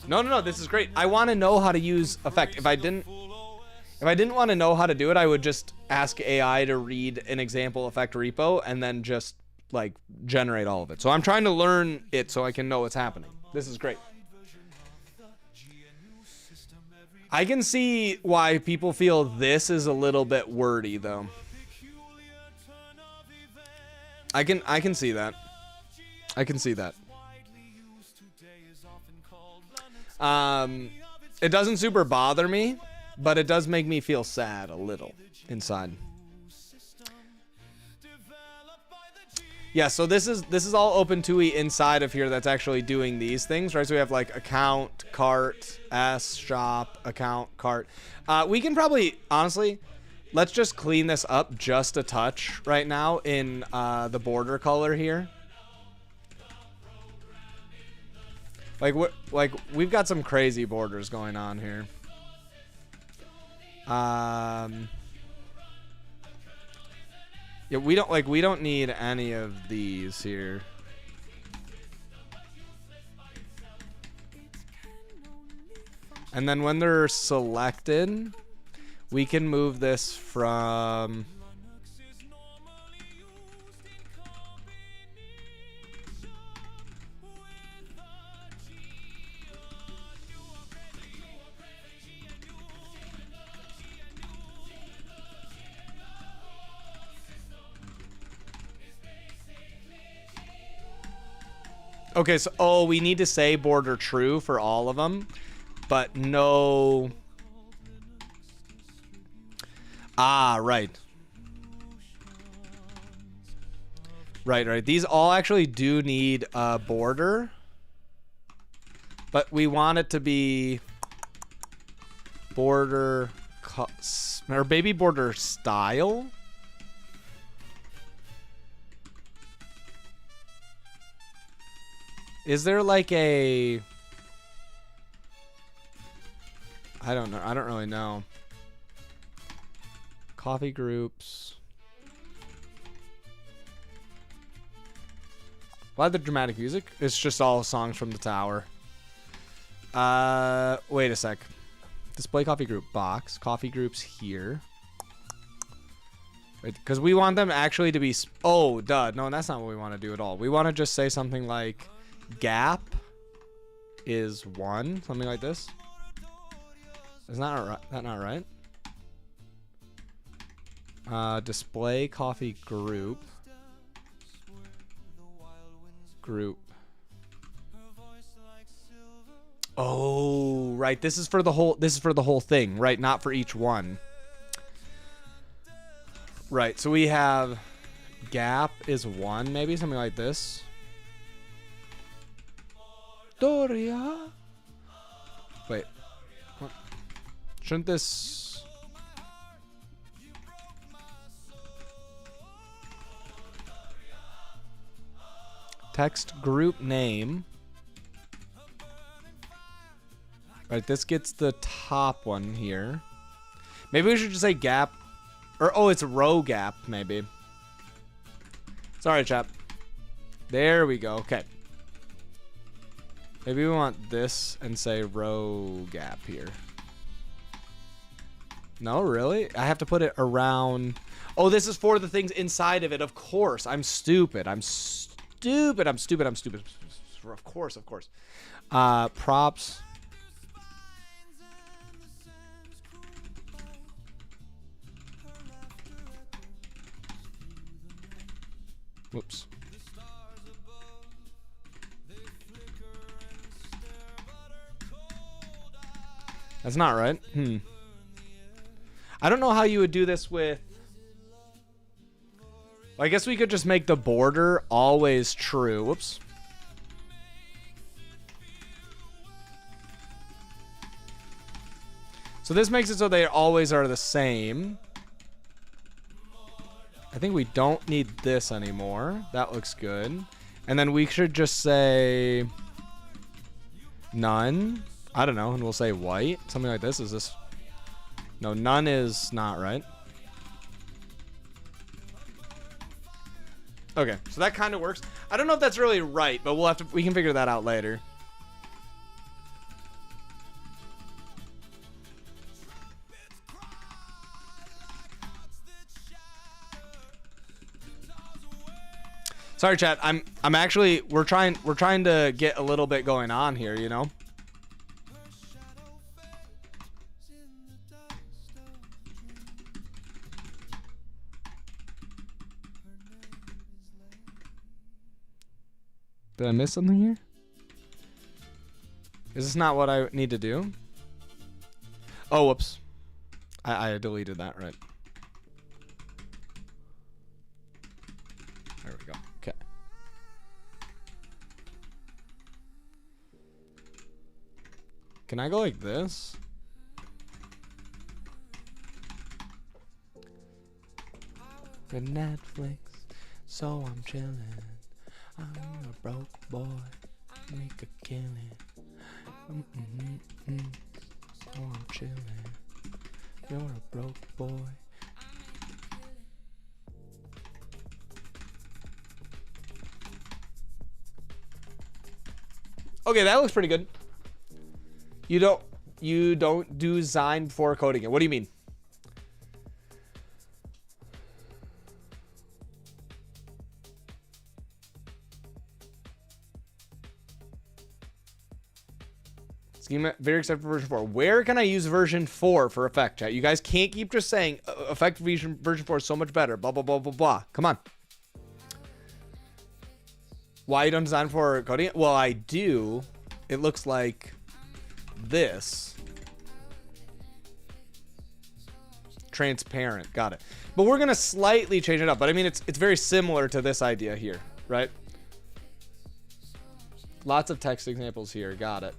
No. This is great. I want to know how to use effect. If I didn't want to know how to do it, I would just ask AI to read an example effect repo and then just like generate all of it. So I'm trying to learn it so I can know what's happening. This is great. I can see why people feel this is a little bit wordy though. I can see that. I can see that. It doesn't super bother me, but it does make me feel sad a little inside. Yeah, so this is all OpenTUI inside of here that's actually doing these things, right? So we have like account, cart, S, shop, account, cart. We can probably, honestly, let's just clean this up just a touch right now in the border color here. Like we've got some crazy borders going on here. Yeah, we don't need any of these here. And then when they're selected, we can move this from okay, so we need to say border true for all of them, but no. Right. Right. These all actually do need a border, but we want it to be border or baby border style. Is there like a... I don't know. I don't really know. Coffee groups. Why the dramatic music? It's just all songs from the tower. Wait a sec. Display coffee group box. Coffee groups here. Because we want them actually to be... Oh, duh. No, that's not what we want to do at all. We want to just say something like gap is 1. Something like this. Is that not right? Display coffee group. Oh, right. This is for the whole thing, right? Not for each one. Right. So we have gap is 1, maybe something like this. Doria. Wait. What? Shouldn't this... Text group name. Right, this gets the top one here. Maybe we should just say gap. Or, oh, it's row gap, maybe. Sorry, chap. There we go. Okay. Maybe we want this and say row gap here. No, really? I have to put it around. Oh, this is for the things inside of it. Of course. I'm stupid. I'm stupid. Of course. Props. Whoops. That's not right. I don't know how you would do this with... I guess we could just make the border always true. Whoops. So this makes it so they always are the same. I think we don't need this anymore. That looks good. And then we should just say none. I don't know. And we'll say white. Something like this. Is this... No, none is not right. Okay, so that kind of works. I don't know if that's really right, but we can figure that out later. Sorry, chat. I'm actually we're trying to get a little bit going on here, you know. Did I miss something here? Is this not what I need to do? Oh, whoops. I deleted that, right. There we go. Okay. Can I go like this? Good Netflix, so I'm chilling. I'm a broke boy, make a killing. Oh, I'm chilling. You're a broke boy. Okay, that looks pretty good. You don't do design before coding it. What do you mean? Schema very except for version 4. Where can I use version 4 for effect, chat? You guys can't keep just saying effect version 4 is so much better. Blah blah blah blah blah. Come on. Why you don't design for coding it? Well, I do. It looks like this. Transparent. Got it. But we're gonna slightly change it up. But I mean, it's very similar to this idea here, right? Lots of text examples here. Got it.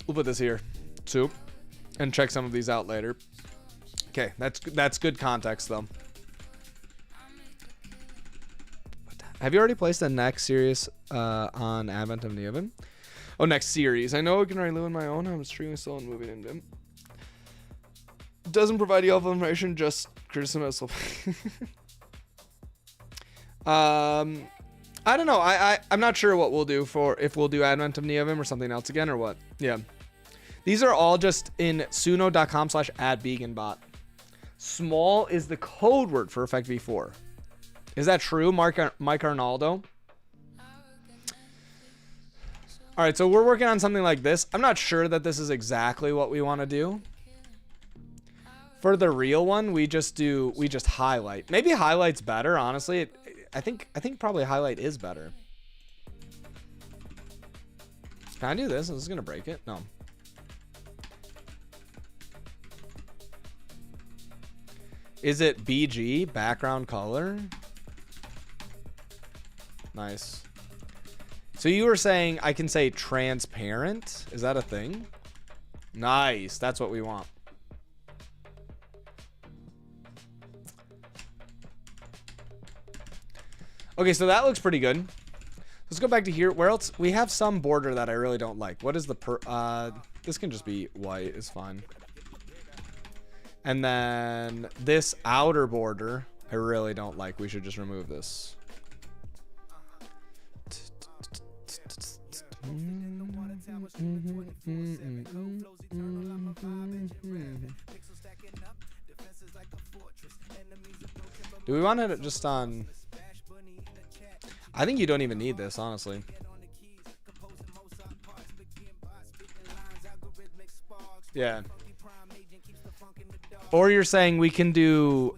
We'll put this here too, and check some of these out later. Okay, that's good context though. Have you already placed the next series on Advent of Neovim? Oh, next series. I know I can already live on my own. I'm extremely slow in moving in Vim. Doesn't provide you all information, just criticism. I don't know. I'm not sure what we'll do if we'll do Advent of Neovim or something else again or what. Yeah. These are all just in suno.com/add-beginbot. Small is the code word for effect v4. Is that true, Mike Arnaldo? All right, so we're working on something like this. I'm not sure that this is exactly what we want to do. For the real one, we just highlight. Maybe highlight's better, honestly. I think probably highlight is better. Can I do this? Is this gonna break it? No. Is it BG, background color? Nice. So you were saying I can say transparent? Is that a thing? Nice. That's what we want. Okay, so that looks pretty good. Let's go back to here. Where else? We have some border that I really don't like. What is the this can just be white. It's fine. And then this outer border, I really don't like. We should just remove this. Do we want it just on... I think you don't even need this, honestly. Yeah. Or you're saying we can do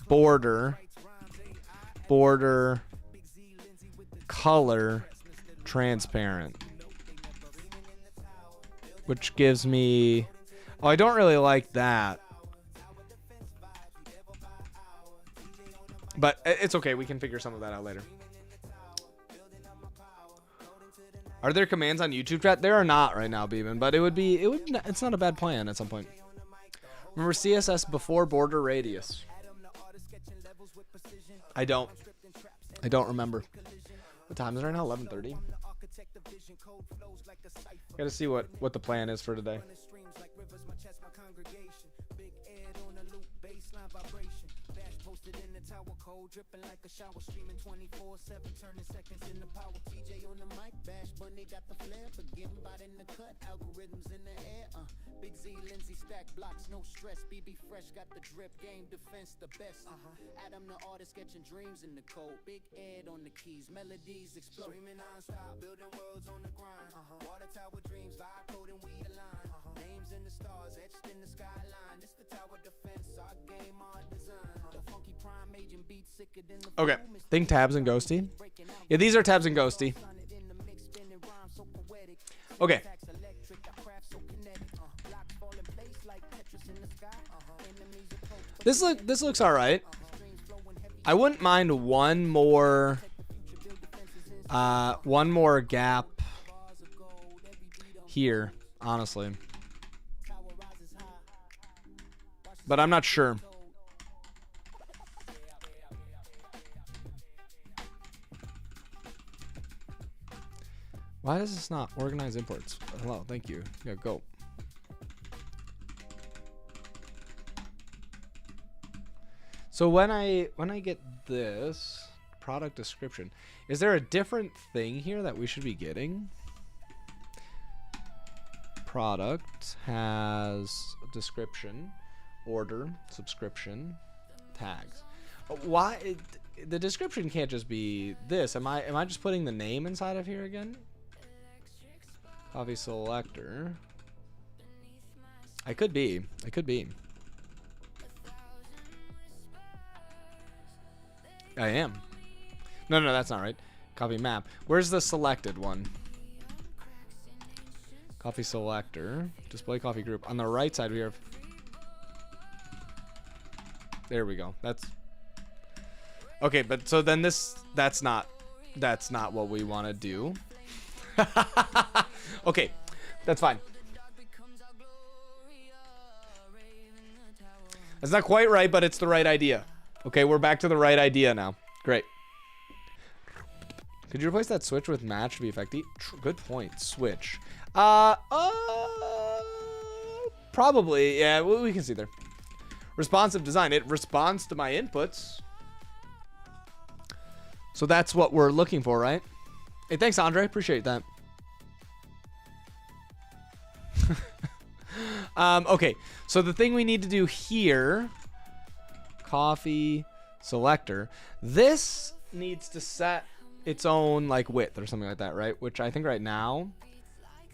border, color, transparent. Which gives me... Oh, I don't really like that. But it's okay. We can figure some of that out later. Are there commands on YouTube chat? There are not right now, Beeman, but it's not a bad plan at some point. Remember CSS before border radius. I don't remember. What time is it right now? 11:30. Gotta see what the plan is for today. Dripping like a shower, streaming 24/7, turning seconds into power. TJ on the mic, Bash Bunny got the flair, forgetting about in the cut, algorithms in the air. Big Z, Lindsay, stack blocks, no stress. BB Fresh got the drip, game defense the best. Adam the artist, sketching dreams in the code. Big Ed on the keys, melodies explode. Streaming non-stop, building worlds on the grind. Water tower dreams, vibe coding, we align. Names in the stars, etched in the skyline. This the tower defense, our game, our design. The funky prime agent beats sicker than the... Okay, think tabs and ghosty. Yeah, these are tabs and ghosty. Okay. This looks all right. I wouldn't mind one more gap here, honestly. But I'm not sure. Why does this not organize imports? Hello, thank you. Yeah, go. So when I get this product description, is there a different thing here that we should be getting? Product has description, order, subscription, tags. Why the description can't just be this? Am I just putting the name inside of here again? Coffee selector. I could be. I could be. I am. No, that's not right. Copy map. Where's the selected one? Coffee selector. Display coffee group. On the right side we have. There we go. That's okay, but so then that's not what we want to do. Okay, that's fine. That's not quite right, but it's the right idea. Okay, we're back to the right idea now. Great. Could you replace that switch with match to be effective? Good point. Switch. Probably. Yeah, we can see there. Responsive design. It responds to my inputs. So that's what we're looking for, right? Hey, thanks, Andre. Appreciate that. Okay, so the thing we need to do here, coffee selector, this needs to set its own like width or something like that, right? Which I think right now,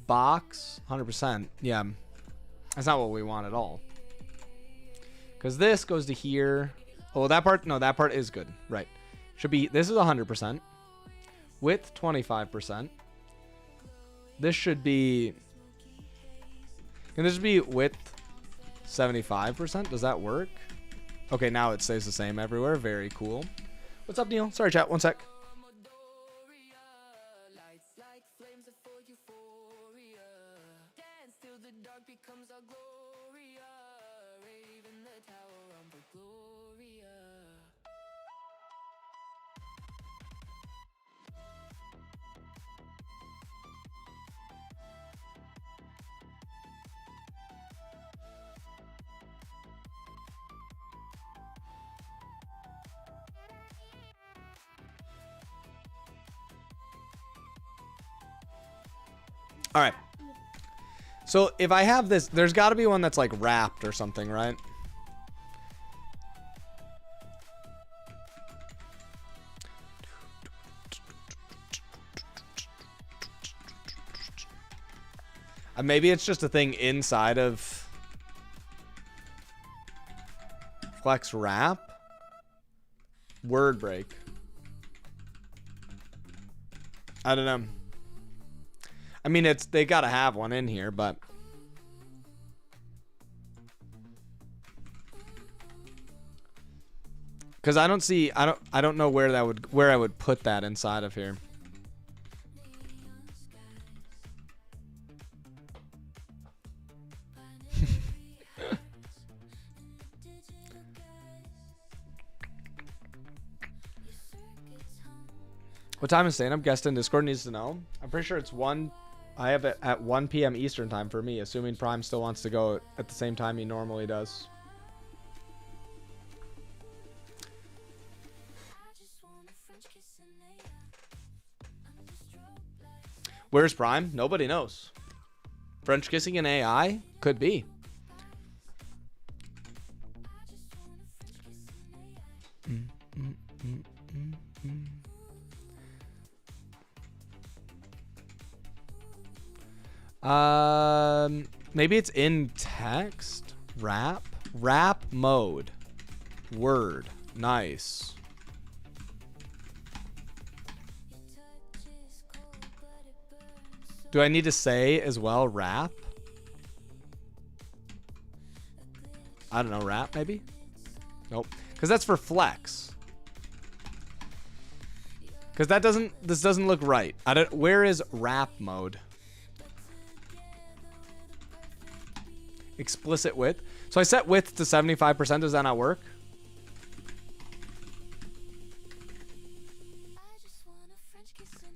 box 100%. Yeah, that's not what we want at all. Because this goes to here. Oh, that part, no, that part is good, right? Should be, this is 100%. Width 25%. This should be, can this be width 75%? Does that work? Okay, now it stays the same everywhere. Very cool. What's up, Neil? Sorry, chat. One sec. All right. So if I have this, there's got to be one that's like wrapped or something, right? Maybe it's just a thing inside of Flex Wrap. Word break. I don't know. I mean, they gotta have one in here, but because I don't know where I would put that inside of here. What time is stand-up? Guest in Discord needs to know. I'm pretty sure it's 1. I have it at 1 p.m. Eastern time for me, assuming Prime still wants to go at the same time he normally does. Where's Prime? Nobody knows. French kissing in AI? Could be. Maybe it's in text. Wrap mode. Word. Nice. Do I need to say as well wrap? I don't know, wrap maybe? Nope. Because that's for flex. Because this doesn't look right. Where is wrap mode? Explicit width. So I set width to 75%. Does that not work?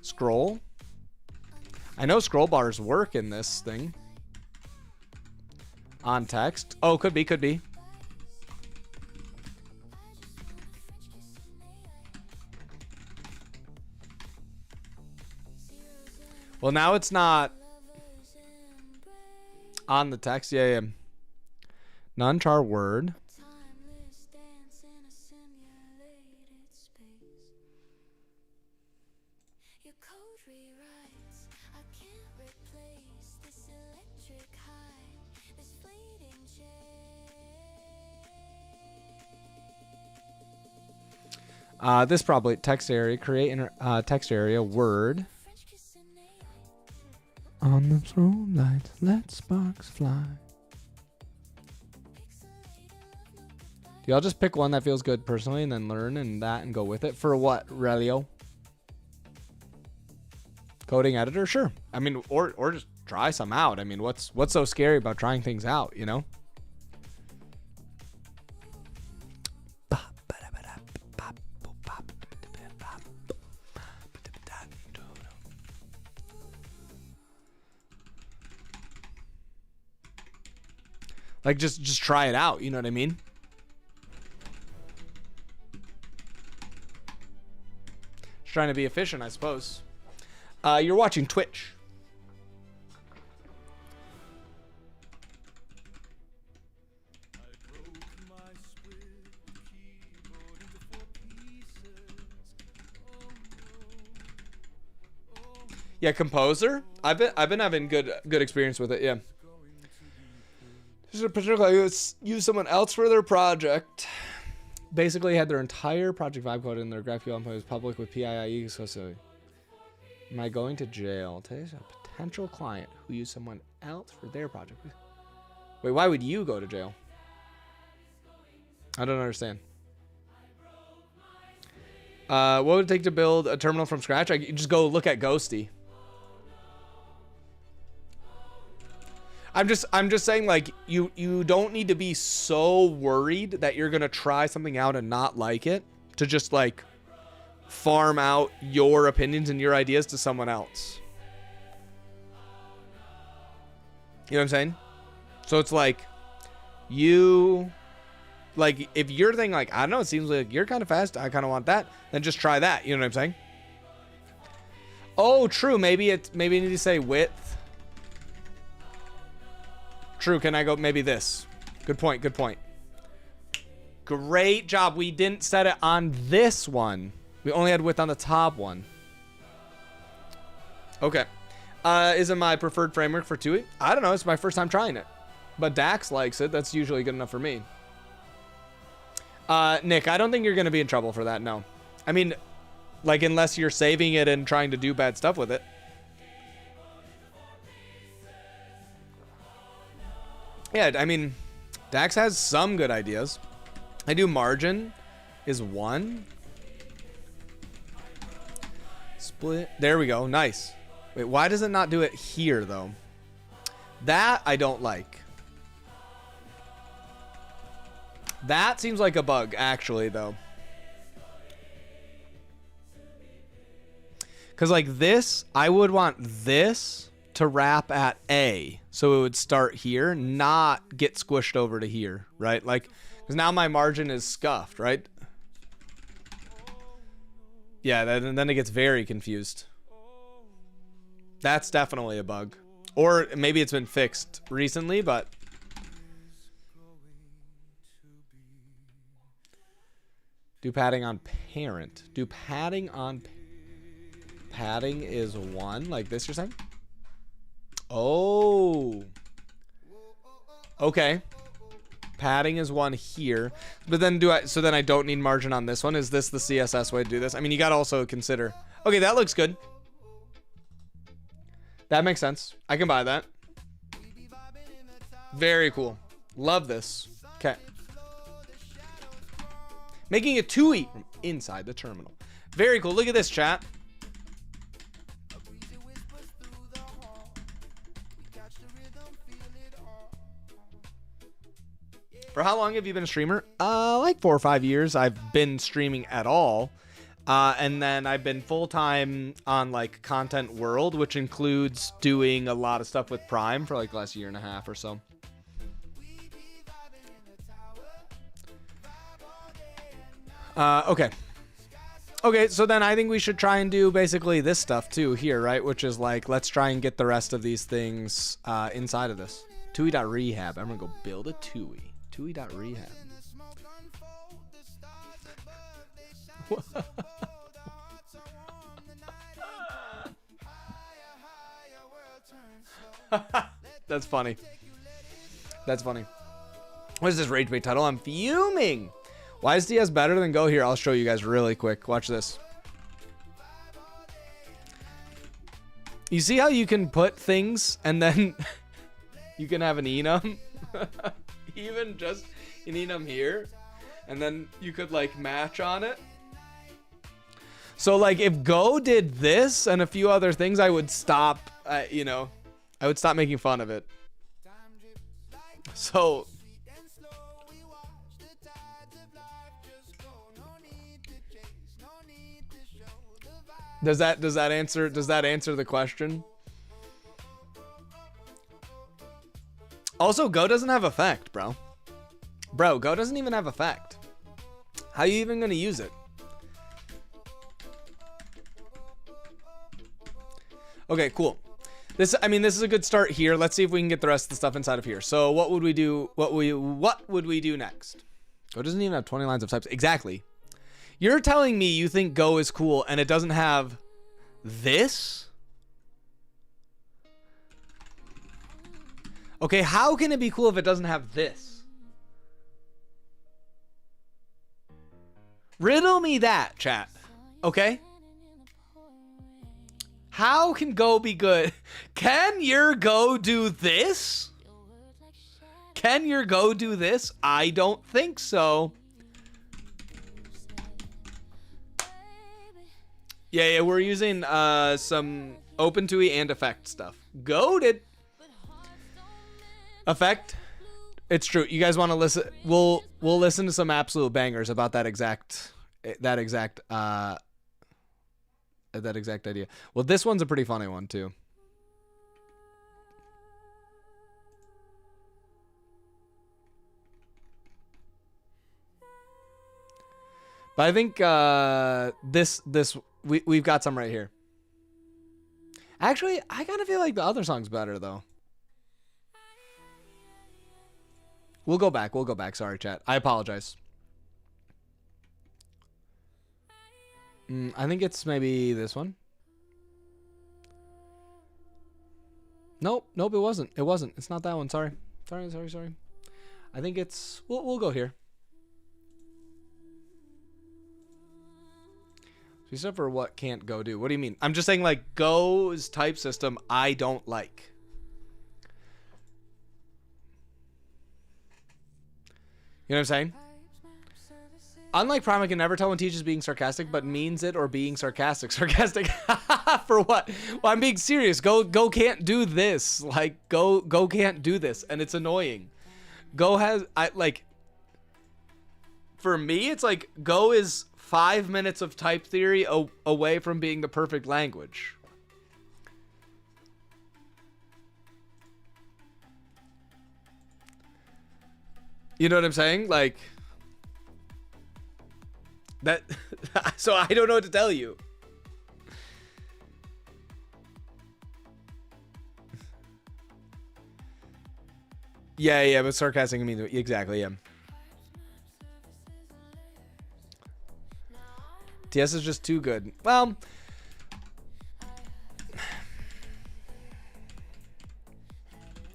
Scroll. I know scroll bars work in this thing. On text. Oh, could be, could be. Well, now it's not on the text. Yeah, yeah. Non-char word. This probably text area, create text area, word. On the through lights, let sparks fly. Do y'all just pick one that feels good personally and then learn and go with it? For what, Relio? Coding editor? Sure. I mean, or just try some out. I mean, what's so scary about trying things out, you know? Like, just try it out, you know what I mean? Just trying to be efficient, I suppose. You're watching Twitch. Yeah, Composer. I've been having good experience with it. Yeah. Particularly use someone else for their project. Basically had their entire project vibe code in their GraphQL endpoint was public with PII. So am I going to jail? Today's a potential client who used someone else for their project. Wait, why would you go to jail? I don't understand. What would it take to build a terminal from scratch? I just go look at Ghosty. I'm just saying, like, you don't need to be so worried that you're gonna try something out and not like it to just like farm out your opinions and your ideas to someone else. You know what I'm saying? So it's like if your thing, like, I don't know, it seems like you're kind of fast, I kind of want that, then just try that. You know what I'm saying? Oh, true. Maybe you need to say width. True. Can I go maybe this? Good point. Good point. Great job. We didn't set it on this one. We only had width on the top one. Okay. Is it my preferred framework for TUI? I don't know. It's my first time trying it. But Dax likes it. That's usually good enough for me. Nick, I don't think you're going to be in trouble for that. No. I mean, like, unless you're saving it and trying to do bad stuff with it. Yeah, I mean, Dax has some good ideas. I do margin is 1. Split. There we go. Nice. Wait, why does it not do it here, though? That I don't like. That seems like a bug, actually, though. Because, like, this, I would want this to wrap at A. So it would start here, not get squished over to here, right? Like, because now my margin is scuffed, right? Yeah, then it gets very confused. That's definitely a bug. Or maybe it's been fixed recently, but... Do padding on parent. Do padding on... Padding is 1, like this you're saying? Oh. Okay. Padding is 1 here. But then so then I don't need margin on this one. Is this the CSS way to do this? I mean, you got to also consider. Okay, that looks good. That makes sense. I can buy that. Very cool. Love this. Okay. Making it TUI from inside the terminal. Very cool. Look at this, chat. For how long have you been a streamer? Like 4 or 5 years. I've been streaming at all. And then I've been full-time on like Content World, which includes doing a lot of stuff with Prime for like the last year and a half or so. Okay. Okay, so then I think we should try and do basically this stuff too here, right? Which is like, let's try and get the rest of these things inside of this. TUI.rehab. I'm going to go build a TUI. TUI.rehab. That's funny. That's funny. What is this rage bait title? I'm fuming. Why is DS better than Go? Here, I'll show you guys really quick. Watch this. You see how you can put things and then you can have an enum? Even just an enum here. And then you could like match on it. So like if Go did this and a few other things, I would stop, you know, I would stop making fun of it. So does that answer the question? Also, Go doesn't have effect, bro. Bro, Go doesn't even have effect. How are you even gonna use it? Okay, cool. This is a good start here. Let's see if we can get the rest of the stuff inside of here. So what would we do? What would we do next? Go doesn't even have 20 lines of types. Exactly. You're telling me you think Go is cool and it doesn't have this? Okay, how can it be cool if it doesn't have this? Riddle me that, chat. Okay? How can Go be good? Can your Go do this? Can your Go do this? I don't think so. Yeah, we're using some OpenTUI and effect stuff. Go did. Effect. It's true. You guys want to listen? We'll listen to some absolute bangers about that exact idea. Well, this one's a pretty funny one too. But I think we've got some right here. Actually, I kind of feel like the other song's better though. We'll go back. Sorry, chat. I apologize. I think it's maybe this one. Nope, it wasn't. It's not that one. Sorry. I think it's. We'll go here. Except for what can't Go do? What do you mean? I'm just saying like Go's type system I don't like. You know what I'm saying? Unlike Prime, I can never tell when Teej is being sarcastic, but means it or being sarcastic. Sarcastic for what? Well, I'm being serious. Go can't do this. Like Go can't do this, and it's annoying. Go has for me, it's like Go is 5 minutes of type theory away from being the perfect language. You know what I'm saying? Like that. So I don't know what to tell you. Yeah, but sarcastic means exactly, yeah. TS is just too good. Well,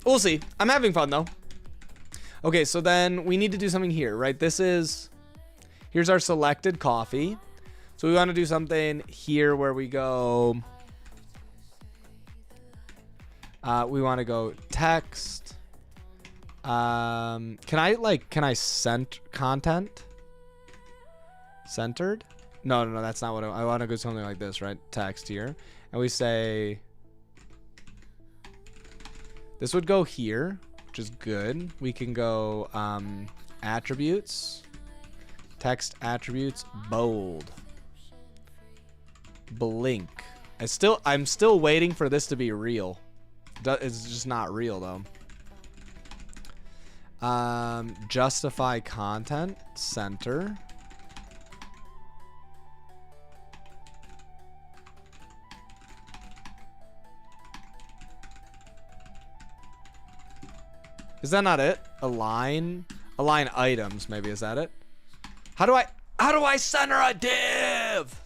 we'll see. I'm having fun though. Okay, so then we need to do something here, right? Here's our selected coffee. So we want to do something here where we go, we want to go text. Can I send content? Centered? No, that's not what I want to go something like this, right? Text here. And we say, this would go here, which is good. We can go attributes, text attributes, bold. blink. I'm still waiting for this to be real. It's just not real though. Justify content center. Is that not it? Align items, maybe. Is that it? How do I center a div?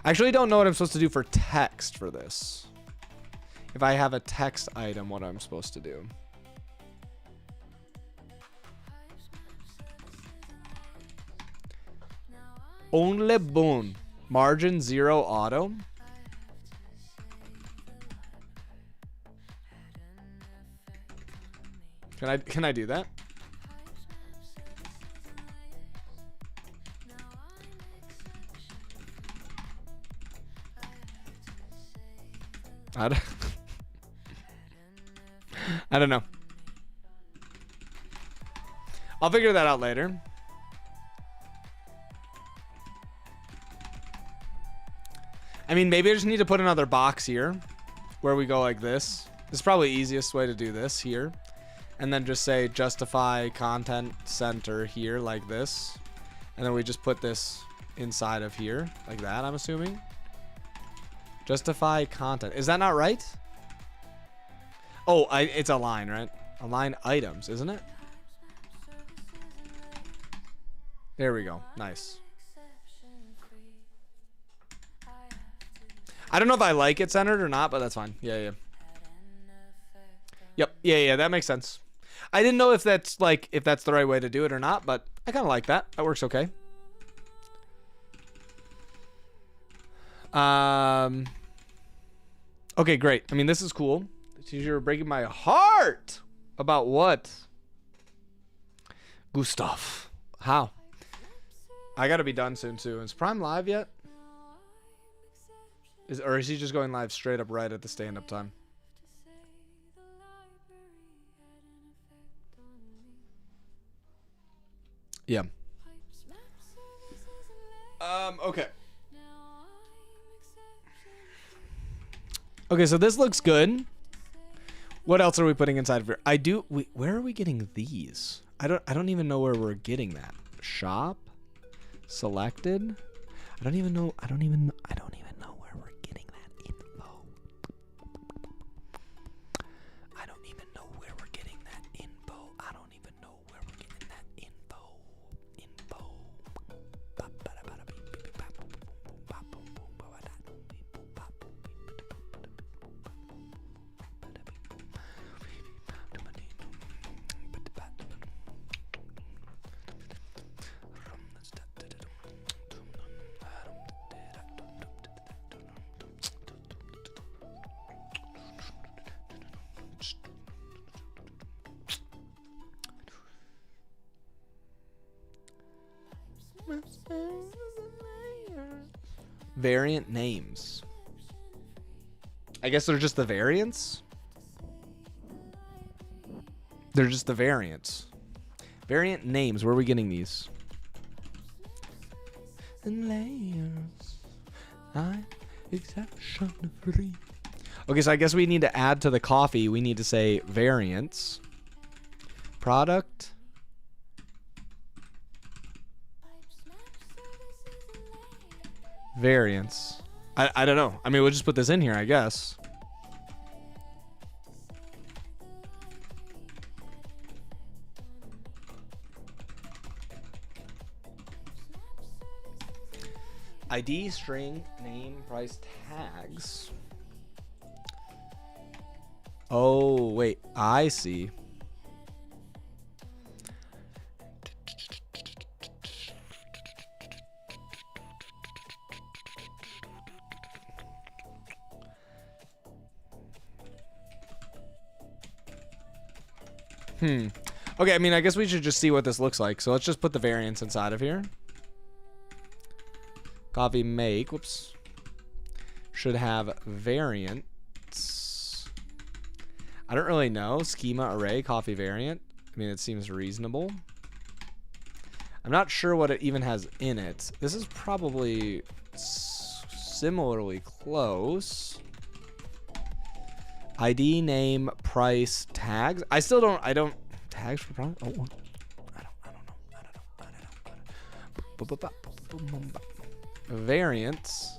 I actually don't know what I'm supposed to do for text for this. If I have a text item, what I'm supposed to do. Only boon. Margin 0 auto. Can I do that? I don't know. I'll figure that out later. I mean, maybe I just need to put another box here where we go like this. This is probably the easiest way to do this here. And then just say justify content center here like this. And then we just put this inside of here like that, I'm assuming. Justify content. Is that not right? Oh, it's a line, right? Align items, isn't it? There we go. Nice. I don't know if I like it centered or not, but that's fine. Yeah. Yep. Yeah, that makes sense. I didn't know if that's the right way to do it or not, but I kind of like that. That works okay. Okay, great. I mean, this is cool. You're breaking my heart. About what? Gustav. How? I gotta be done soon too. Is Prime live yet? Or is he just going live straight up right at the stand-up time? Yeah. Okay. Okay, so this looks good. What else are we putting inside of here? Where are we getting these? I don't even know where we're getting that. Shop? Selected? I don't even know where we're getting that info. I don't even know where we're getting that info. I don't even know where we're getting that info. Variant names. I guess they're just the variants. They're just the variants. Variant names. Where are we getting these? And layers. Exception free. Okay, so I guess we need to add to the coffee. We need to say variants. Product. Variants. I don't know. I mean, we'll just put this in here, I guess. ID, string, name, price, tags. Oh, wait. I see. Okay, I mean, I guess we should just see what this looks like. So let's just put the variants inside of here. Coffee make, whoops. Should have variants. I don't really know. Schema array, coffee variant. I mean, it seems reasonable. I'm not sure what it even has in it. This is probably similarly close. ID, name, price, tags. I don't tags for product. Oh, I don't know. Variants.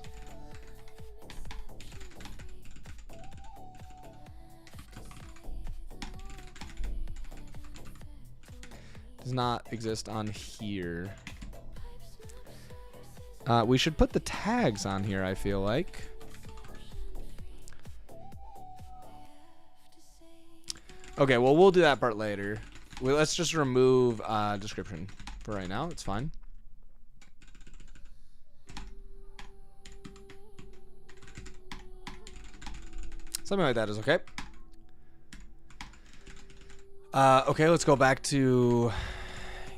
Does not exist on here. We should put the tags on here, I feel like. Okay, well, we'll do that part later. Let's just remove description for right now. It's fine. Something like that is okay. Okay, let's go back to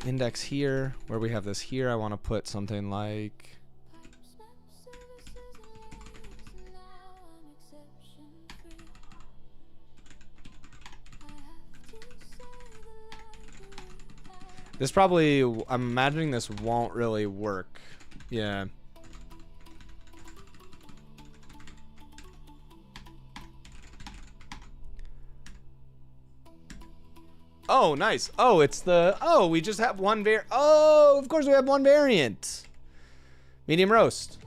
index here, where we have this here. I want to put something like... This probably, I'm imagining this won't really work. Yeah. Oh, nice. Oh, it's the, oh, we just have one oh, of course we have one variant. Medium roast.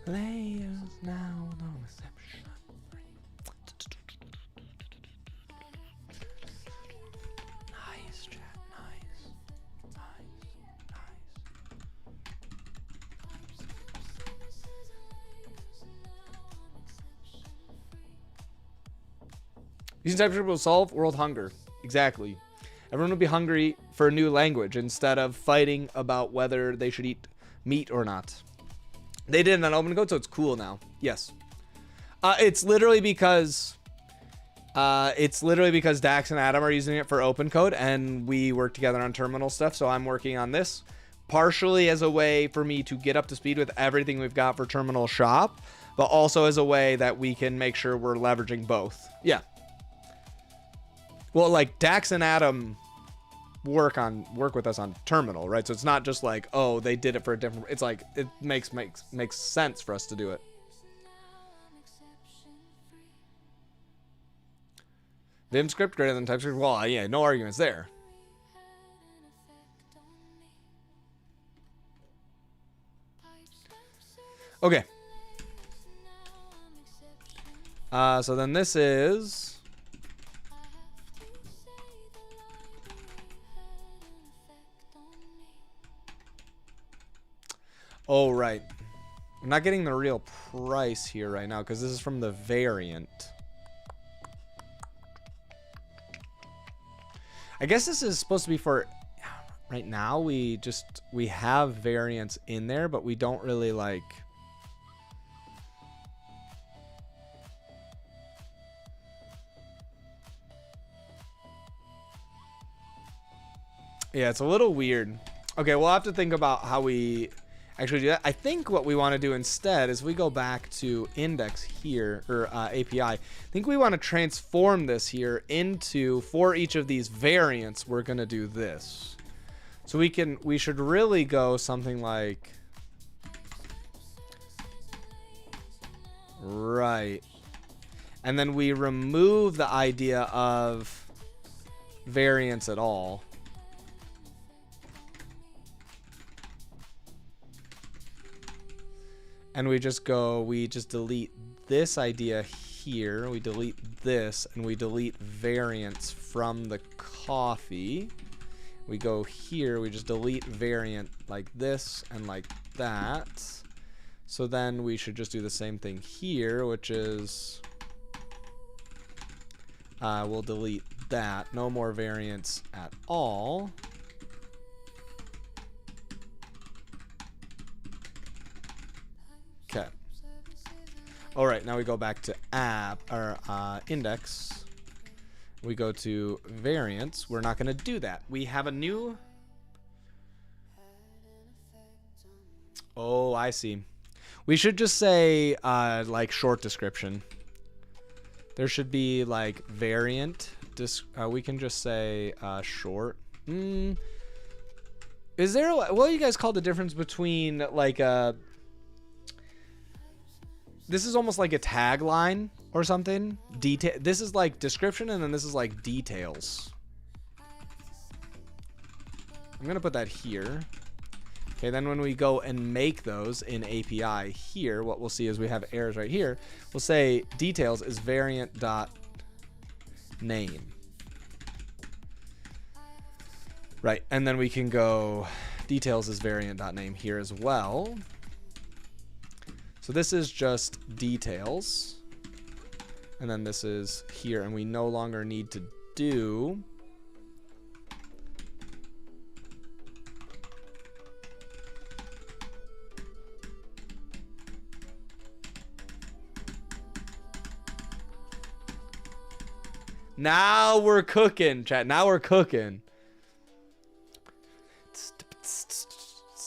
Layers now, no exception. Nice, chat, nice. Using TypeScript will solve world hunger. Exactly. Everyone will be hungry for a new language instead of fighting about whether they should eat meat or not. They did it on open code, so it's cool now. Yes. It's literally because Dax and Adam are using it for open code, and we work together on terminal stuff. So I'm working on this partially as a way for me to get up to speed with everything we've got for terminal shop, but also as a way that we can make sure we're leveraging both. Yeah. Well, like Dax and Adam work with us on terminal, right? So it's not just like, oh, they did it for a different, it's like it makes sense for us to do it. Vim script greater than TypeScript. Well, yeah, no arguments there. Okay. So then this is... Oh, right. I'm not getting the real price here right now because this is from the variant. I guess this is supposed to be for... Right now, we have variants in there, but we don't really like... Yeah, it's a little weird. Okay, we'll have to think about how we actually do that. I think what we want to do instead is we go back to index here, or API. I think we want to transform this here into, for each of these variants, we're going to do this. So we should really go something like, right. And then we remove the idea of variants at all. And we just delete this idea here. We delete this, and we delete variants from the coffee. We go here, we just delete variant like this and like that. So then we should just do the same thing here, which is, we'll delete that. No more variants at all. Okay. All right, now we go back to app or index. We go to variants. We're not going to do that. We have a new. Oh, I see. We should just say like short description. There should be like variant. We can just say short. Is there what do you guys call the difference between like a this is almost like a tagline or something? Detail. This is like description, and then this is like details. I'm gonna put that here. Okay, then when we go and make those in API here, what we'll see is we have errors right here. We'll say details is variant dot name. Right, and then we can go details is variant dot name here as well. So this is just details, and then this is here, and we no longer need to do now we're cooking, chat. Now we're cooking.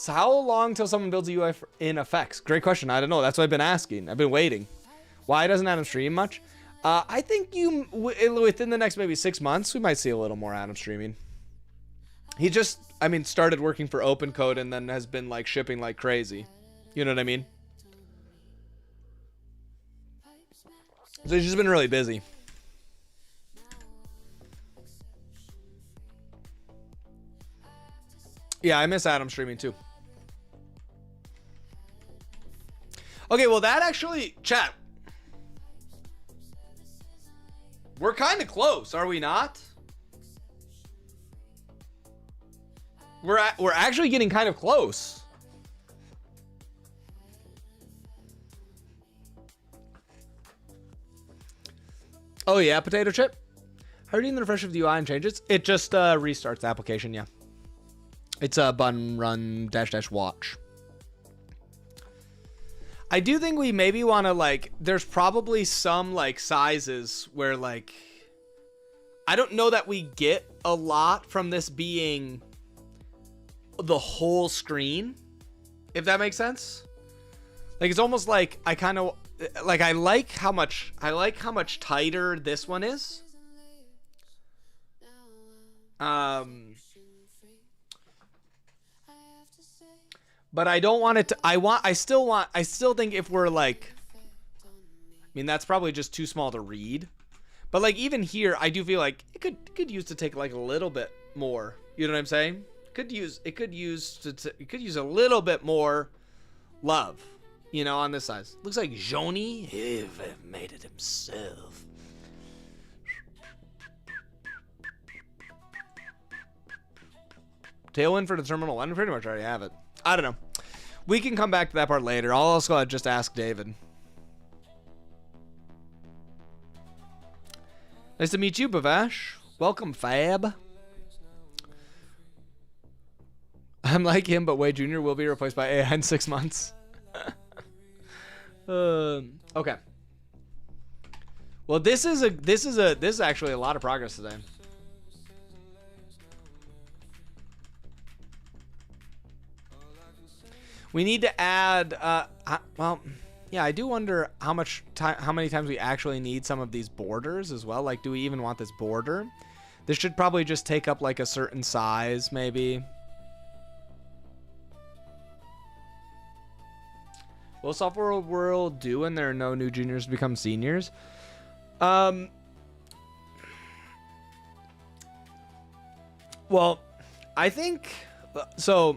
How long till someone builds a UI in effects? Great question. I don't know. That's what I've been asking. I've been waiting. Why doesn't Adam stream much? I think within the next maybe 6 months, we might see a little more Adam streaming. He just, I mean, started working for OpenCode and then has been like shipping like crazy. You know what I mean? So he's just been really busy. Yeah, I miss Adam streaming too. Okay, well that actually, chat. We're kind of close, are we not? We're actually getting kind of close. Oh yeah, potato chip. How are you doing the refresh of the UI and changes? It just restarts the application, yeah. It's a button run -- watch. I do think we maybe want to like, there's probably some like sizes where like, I don't know that we get a lot from this being the whole screen, if that makes sense. Like it's almost like I kind of like, I like how much tighter this one is. But I don't want it to, I still think if we're like, I mean, that's probably just too small to read. But like even here, I do feel like it could use to take like a little bit more. You know what I'm saying? It could use a little bit more love, you know, on this size. Looks like Joni made it himself. Tailwind for the terminal 1, pretty much already have it. I don't know. We can come back to that part later. I'll also just ask David. Nice to meet you, Bavash. Welcome, Fab. I'm like him, but Wade Jr. will be replaced by AI in 6 months. Okay. Well, this is actually a lot of progress today. We need to add, well, yeah, I do wonder how many times we actually need some of these borders as well. Like, do we even want this border? This should probably just take up like a certain size, maybe. Will software world do when there are no new juniors become seniors? Well, I think so.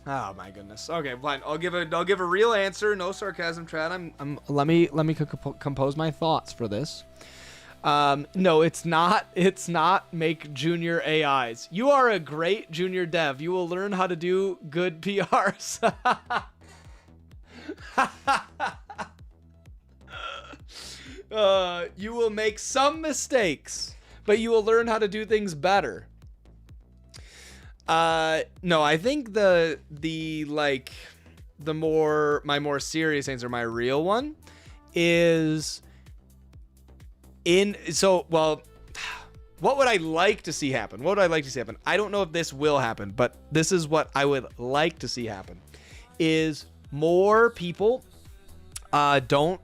Oh my goodness. Okay, fine. I'll give a real answer. No sarcasm, Chad. Let me compose my thoughts for this. No, it's not make junior AIs. You are a great junior dev. You will learn how to do good PRs. You will make some mistakes, but you will learn how to do things better. No, I think my more serious answer, my real one is what would I like to see happen? I don't know if this will happen, but this is what I would like to see happen is more people, don't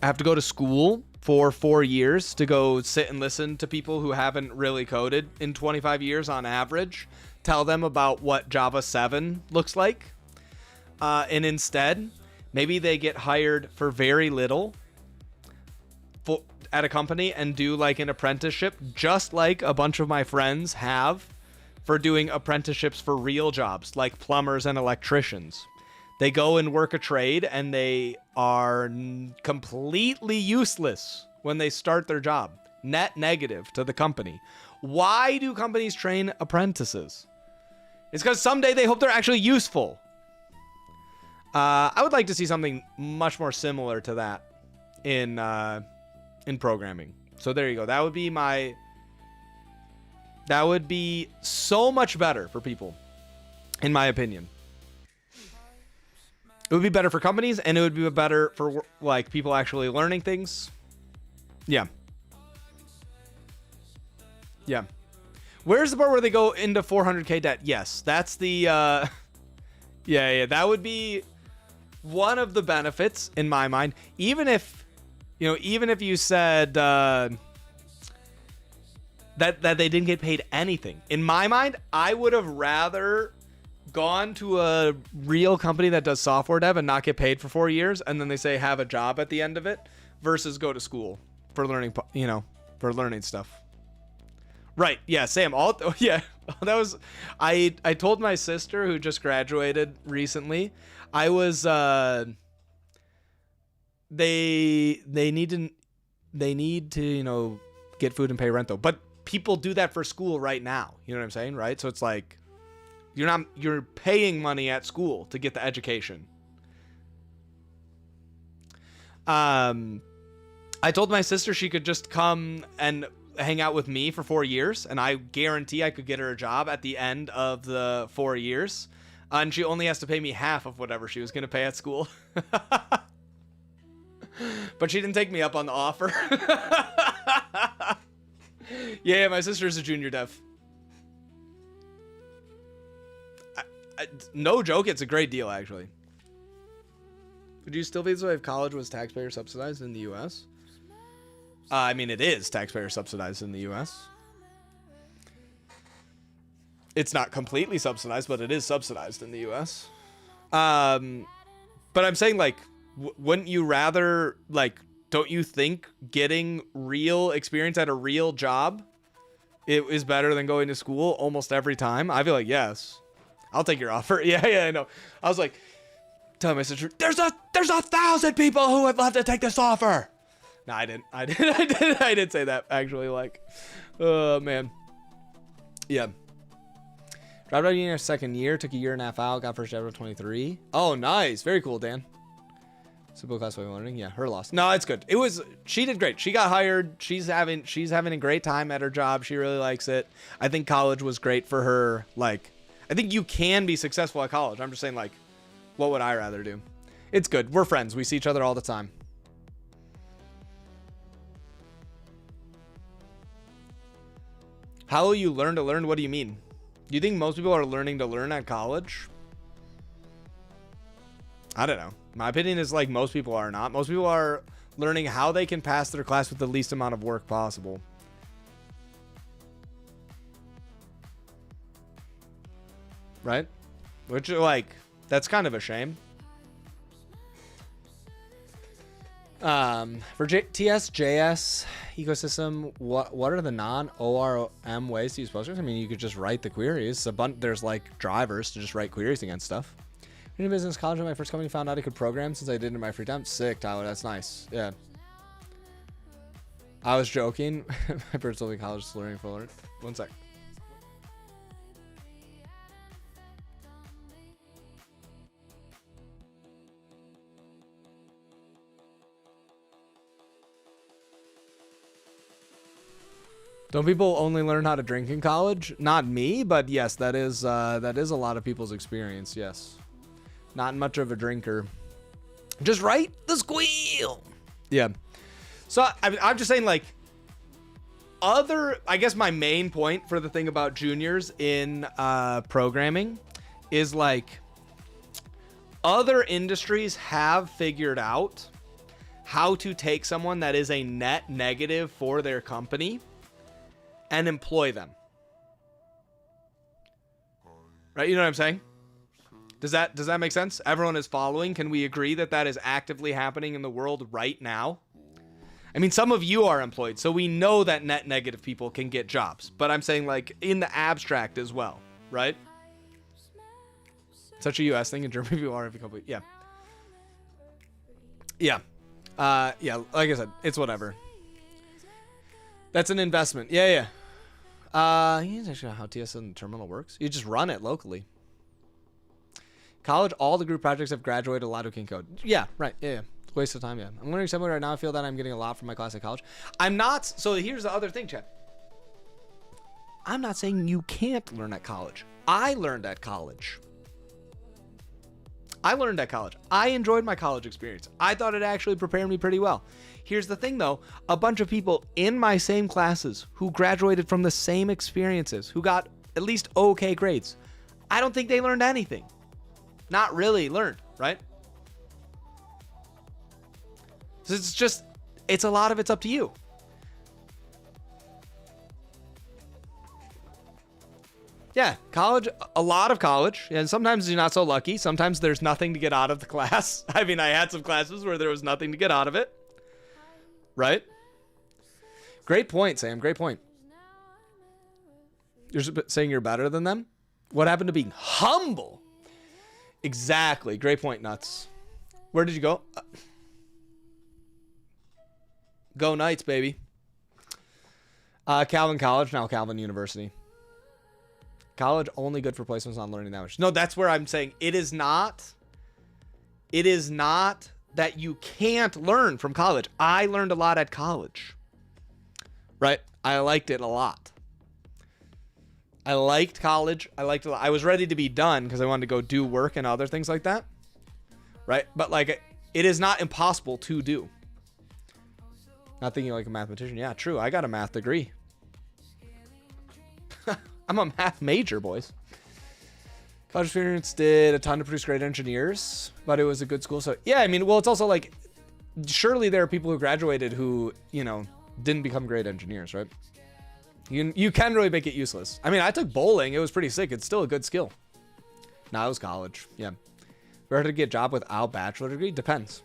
have to go to school for 4 years to go sit and listen to people who haven't really coded in 25 years on average tell them about what Java 7 looks like. And instead, maybe they get hired for very little at a company and do like an apprenticeship, just like a bunch of my friends have for doing apprenticeships for real jobs like plumbers and electricians. They go and work a trade and they are completely useless when they start their job. Net negative to the company. Why do companies train apprentices? It's because someday they hope they're actually useful. I would like to see something much more similar to that in programming. So there you go. That would be so much better for people, in my opinion. It would be better for companies, and it would be better for like people actually learning things. Yeah. Yeah. Where's the part where they go into 400K debt? Yes, that's the yeah, that would be one of the benefits in my mind. Even if you said that they didn't get paid anything. In my mind, I would have rather gone to a real company that does software dev and not get paid for 4 years, and then they say have a job at the end of it, versus go to school for learning, for learning stuff. Right. Yeah, Sam. Yeah. That was I told my sister who just graduated recently. I was they need to get food and pay rent though. But people do that for school right now. You know what I'm saying, right? So it's like you're paying money at school to get the education. I told my sister she could just come and hang out with me for 4 years, and I guarantee I could get her a job at the end of the 4 years, and she only has to pay me half of whatever she was going to pay at school. But she didn't take me up on the offer. Yeah, my sister's a junior dev. No joke, it's a great deal, actually. Would you still feel as though if college was taxpayer subsidized in the U.S.? I mean, it is taxpayer subsidized in the U.S. It's not completely subsidized, but it is subsidized in the U.S. But I'm saying, like, wouldn't you rather, like, don't you think getting real experience at a real job is better than going to school almost every time? I feel like, yes. I'll take your offer. Yeah, I know. I was like, telling my sister, there's 1,000 people who would love to take this offer. No, I didn't. I did say that, actually. Like, oh, man. Yeah. Dropped out of uni second year. Took a year and a half out. Got first job at 23. Oh, nice. Very cool, Dan. Simple class way of learning. Yeah, her loss. No, it's good. She did great. She got hired. She's having a great time at her job. She really likes it. I think college was great for her. Like, I think you can be successful at college. I'm just saying, like, what would I rather do? It's good. We're friends. We see each other all the time. How will you learn to learn? What do you mean? Do you think most people are learning to learn at college? I don't know. My opinion is like most people are not. Most people are learning how they can pass their class with the least amount of work possible. Right? Which, like, that's kind of a shame. For TSJS ecosystem, what are the non-ORM ways to use Postgres? I mean, you could just write the queries. There's like drivers to just write queries against stuff. In business college, when my first company found out I could program since I did in my free time. Sick, Tyler. That's nice. Yeah. I was joking. My personal college is learning for learning. One sec. Don't people only learn how to drink in college? Not me, but yes, that is a lot of people's experience. Yes, not much of a drinker. Just write the squeal. Yeah. So I'm just saying, like, I guess my main point for the thing about juniors in programming is, like, other industries have figured out how to take someone that is a net negative for their company and employ them. Right? You know what I'm saying? Does that make sense? Everyone is following. Can we agree that that is actively happening in the world right now? I mean, some of you are employed, so we know that net negative people can get jobs. But I'm saying, like, in the abstract as well, right? Such a US thing. In Germany, people are every couple. Yeah. Yeah. Yeah, like I said, it's whatever. That's an investment. Yeah, yeah. Here's actually how TS and terminal works. You just run it locally. College, all the group projects have graduated a lot who can code. Yeah, right. Yeah, yeah. Waste of time, yeah. I'm learning somewhere right now. I feel that I'm getting a lot from my class at college. I'm not. So here's the other thing, Chad. I'm not saying you can't learn at college. I learned at college. I enjoyed my college experience. I thought it actually prepared me pretty well. Here's the thing, though. A bunch of people in my same classes who graduated from the same experiences, who got at least okay grades, I don't think they learned anything. Not really learned, right? So it's just, it's a lot of it's up to you. Yeah, college, a lot of college, and sometimes you're not so lucky. Sometimes there's nothing to get out of the class. I mean, I had some classes where there was nothing to get out of it. Right? Great point, Sam. Great point. You're saying you're better than them? What happened to being humble? Exactly. Great point, Nuts. Where did you go? Go Knights, baby. Calvin College, now Calvin University. College only good for placements on learning language. No, that's where I'm saying it is not that you can't learn from college. I learned a lot at college. Right? I liked it a lot. I liked college. I liked it a lot. I was ready to be done because I wanted to go do work and other things like that. Right? But like, it is not impossible to do. Not thinking like a mathematician. Yeah, true. I got a math degree. I'm a math major, boys. College experience did a ton to produce great engineers, but it was a good school. So yeah, I mean, well, it's also like, surely there are people who graduated who, you know, didn't become great engineers, right? You can really make it useless. I mean, I took bowling. It was pretty sick. It's still a good skill. No, it was college. Yeah. Where to get a job without bachelor degree? Depends.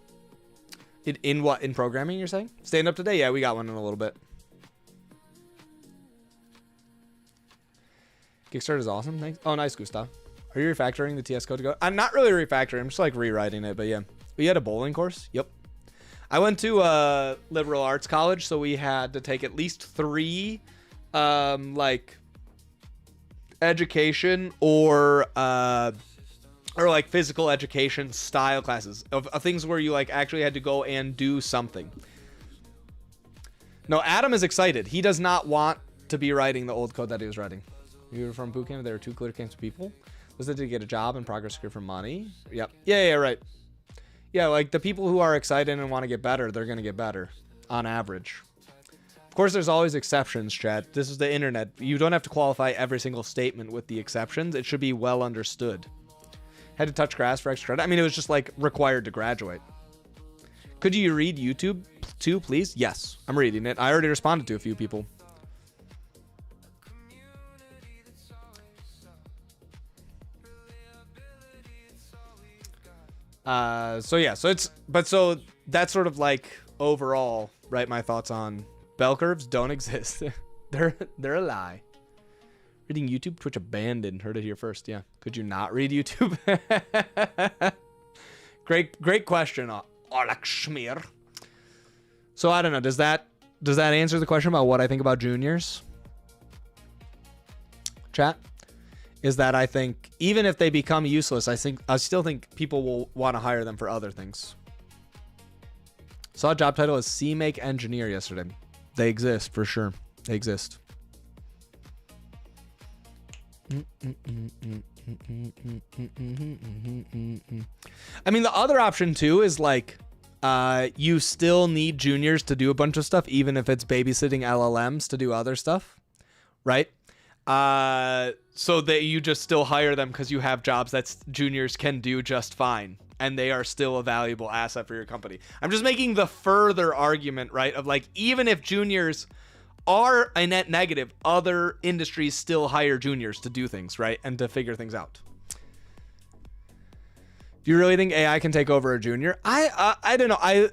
In what? In programming, you're saying? Staying up to date? Yeah, we got one in a little bit. Kickstarter is awesome. Thanks. Oh, nice, Gustav. Are you refactoring the TS code to go? I'm not really refactoring. I'm just like rewriting it, but yeah. We had a bowling course? Yep. I went to a liberal arts college, so we had to take at least 3 like education or like physical education style classes of things where you like actually had to go and do something. No, Adam is excited. He does not want to be writing the old code that he was writing. You were from boot camp. There were 2 clear camps of people. Was it to get a job and progress career for money? Yep. Yeah, right. Yeah, like the people who are excited and want to get better, they're going to get better on average. Of course, there's always exceptions, Chad. This is the internet. You don't have to qualify every single statement with the exceptions. It should be well understood. Had to touch grass for extra credit. I mean, it was just like required to graduate. Could you read YouTube too, please? Yes, I'm reading it. I already responded to a few people. So yeah, so that's sort of like overall, right? My thoughts on bell curves don't exist. they're a lie. Reading YouTube, Twitch abandoned. Heard it here first. Yeah. Could you not read YouTube? Great question, Alakshmir. So I don't know. Does that answer the question about what I think about juniors? Chat? Is that I think even if they become useless, I still think people will want to hire them for other things. Saw a job title as CMake engineer yesterday. They exist for sure. They exist. I mean, the other option too is like you still need juniors to do a bunch of stuff, even if it's babysitting LLMs to do other stuff, right? So that you just still hire them because you have jobs that juniors can do just fine, and they are still a valuable asset for your company. I'm just making the further argument, right, of like, even if juniors are a net negative, other industries still hire juniors to do things, right? And to figure things out. Do you really think AI can take over a junior? I don't know.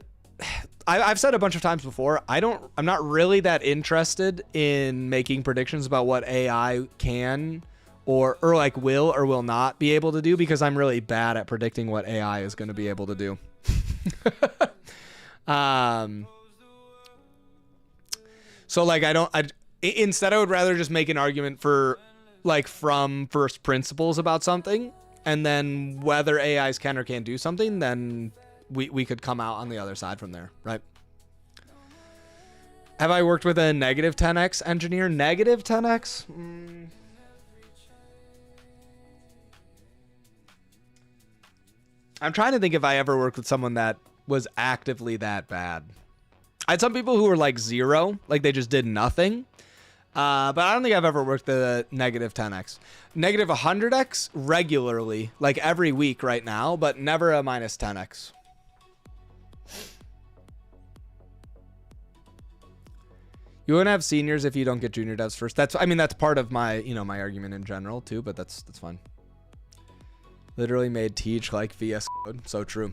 I've said a bunch of times before, I'm not really that interested in making predictions about what AI can or like will or will not be able to do, because I'm really bad at predicting what AI is going to be able to do. So like instead I would rather just make an argument for like from first principles about something, and then whether AIs can or can't do something, then we could come out on the other side from there, right? Have I worked with a negative 10x engineer? Negative 10x? I'm trying to think if I ever worked with someone that was actively that bad. I had some people who were like 0, like they just did nothing. But I don't think I've ever worked a negative 10x. Negative 100x regularly, like every week right now, but never a minus 10x. You wouldn't have seniors if you don't get junior devs first. That's part of my, my argument in general too, but that's fine. Literally made teej like VS Code. So true.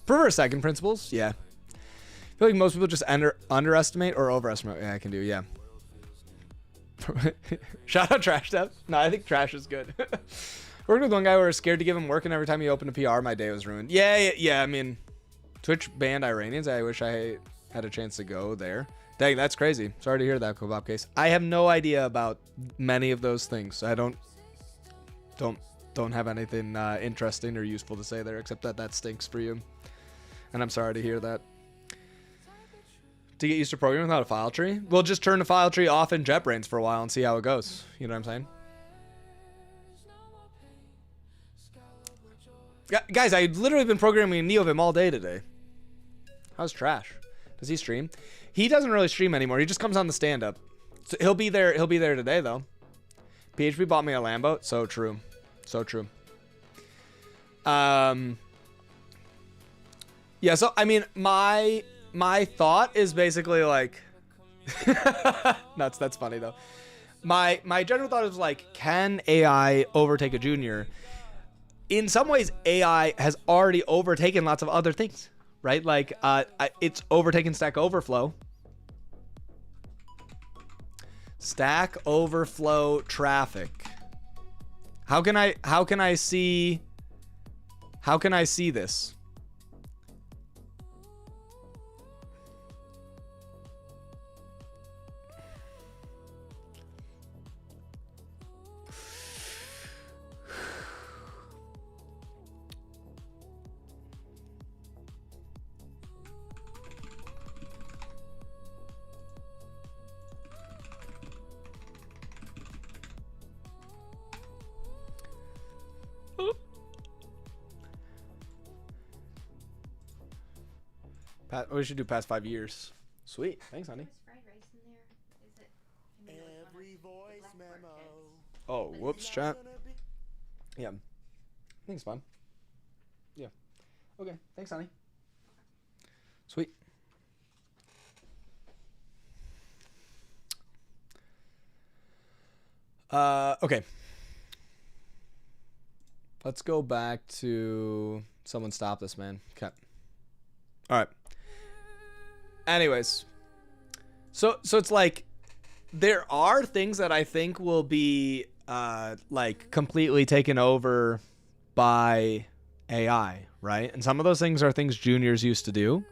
For second principles, yeah. I feel like most people just underestimate or overestimate. Yeah, I can do, yeah. Shout out Trash Dev. No, I think Trash is good. Worked with one guy where I was scared to give him work, and every time he opened a PR, my day was ruined. Yeah. I mean, Twitch banned Iranians. I wish I had a chance to go there. Dang, that's crazy. Sorry to hear that, Kebab Case. I have no idea about many of those things. I don't have anything interesting or useful to say there, except that stinks for you. And I'm sorry to hear that. To get used to programming without a file tree? We'll just turn the file tree off in JetBrains for a while and see how it goes. You know what I'm saying? Guys, I've literally been programming in NeoVim all day today. How's Trash? Does he stream? He doesn't really stream anymore. He just comes on the stand-up. So he'll be there today, though. PHP bought me a Lambo. So true. So true. Yeah, so, I mean, my thought is basically like... That's funny, though. My general thought is like, can AI overtake a junior? In some ways, AI has already overtaken lots of other things, right? Like, it's overtaken Stack Overflow. Stack Overflow traffic. How can I see this? We should do past 5 years. Sweet. Thanks, honey. Oh, whoops, chat. Yeah. I think it's fun. Yeah. Okay. Thanks, honey. Sweet. Okay. Let's go back to someone stop this, man. Okay. All right. Anyways, so it's like there are things that I think will be like completely taken over by AI, right? And some of those things are things juniors used to do.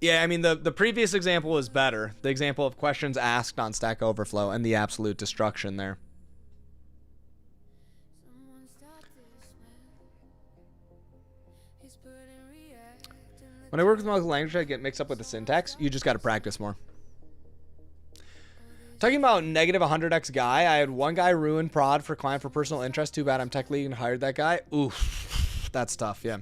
Yeah, I mean the previous example is better. The example of questions asked on Stack Overflow and the absolute destruction there. When I work with multiple languages, I get mixed up with the syntax. You just got to practice more. Talking about negative 100x guy, I had one guy ruin prod for client for personal interest. Too bad I'm tech lead and hired that guy. Oof, that's tough, yeah.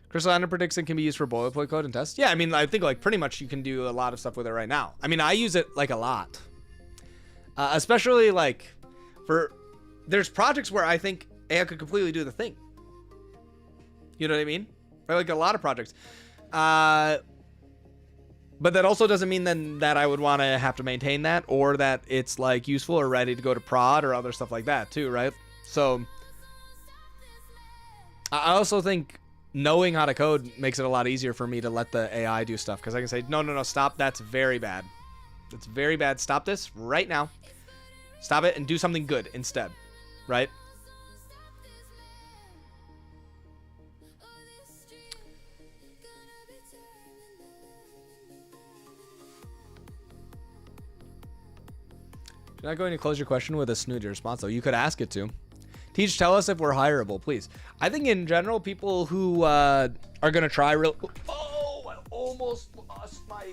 Crystal Lander predicts it can be used for boilerplate code and tests. Yeah, I mean, I think like pretty much you can do a lot of stuff with it right now. I mean, I use it like a lot. Especially like there's projects where I think AI could completely do the thing. You know what I mean? Right? Like a lot of projects. But that also doesn't mean then that I would want to have to maintain that, or that it's like useful or ready to go to prod or other stuff like that too, right? So I also think knowing how to code makes it a lot easier for me to let the AI do stuff, because I can say, no, stop. That's very bad. That's very bad. Stop this right now. Stop it and do something good instead, right? You're not going to close your question with a snooty response, though. You could ask it to. Teej, tell us if we're hireable, please. I think in general, people who are going to try real... Oh, I almost lost my...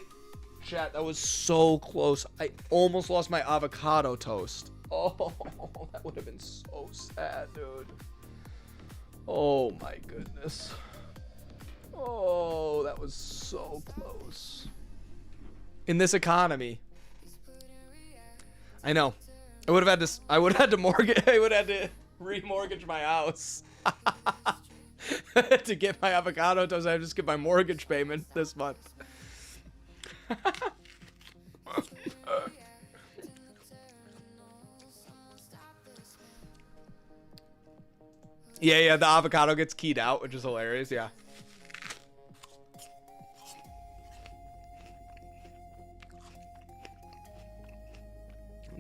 Chat, that was so close. I almost lost my avocado toast. Oh, that would have been so sad, dude. Oh, my goodness. Oh, that was so close. In this economy. I know. I would have had to mortgage. I would have had to remortgage my house to get my avocado toast. I just get my mortgage payment this month. Yeah, the avocado gets keyed out, which is hilarious. Yeah.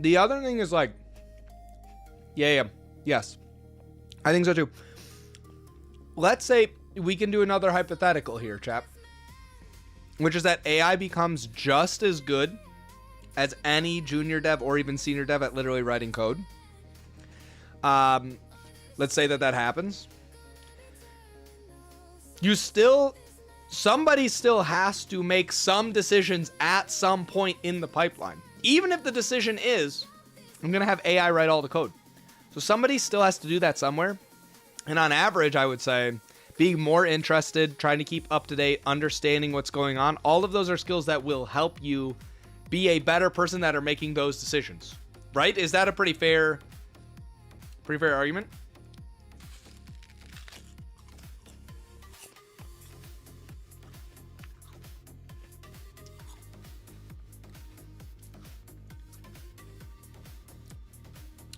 The other thing is like, yes, I think so too. Let's say we can do another hypothetical here, chap, which is that AI becomes just as good as any junior dev or even senior dev at literally writing code. Let's say that happens. Somebody still has to make some decisions at some point in the pipeline. Even if the decision is, I'm going to have AI write all the code. So somebody still has to do that somewhere. And on average, I would say being more interested, trying to keep up to date, understanding what's going on. All of those are skills that will help you be a better person that are making those decisions. Right? Is that a pretty fair argument?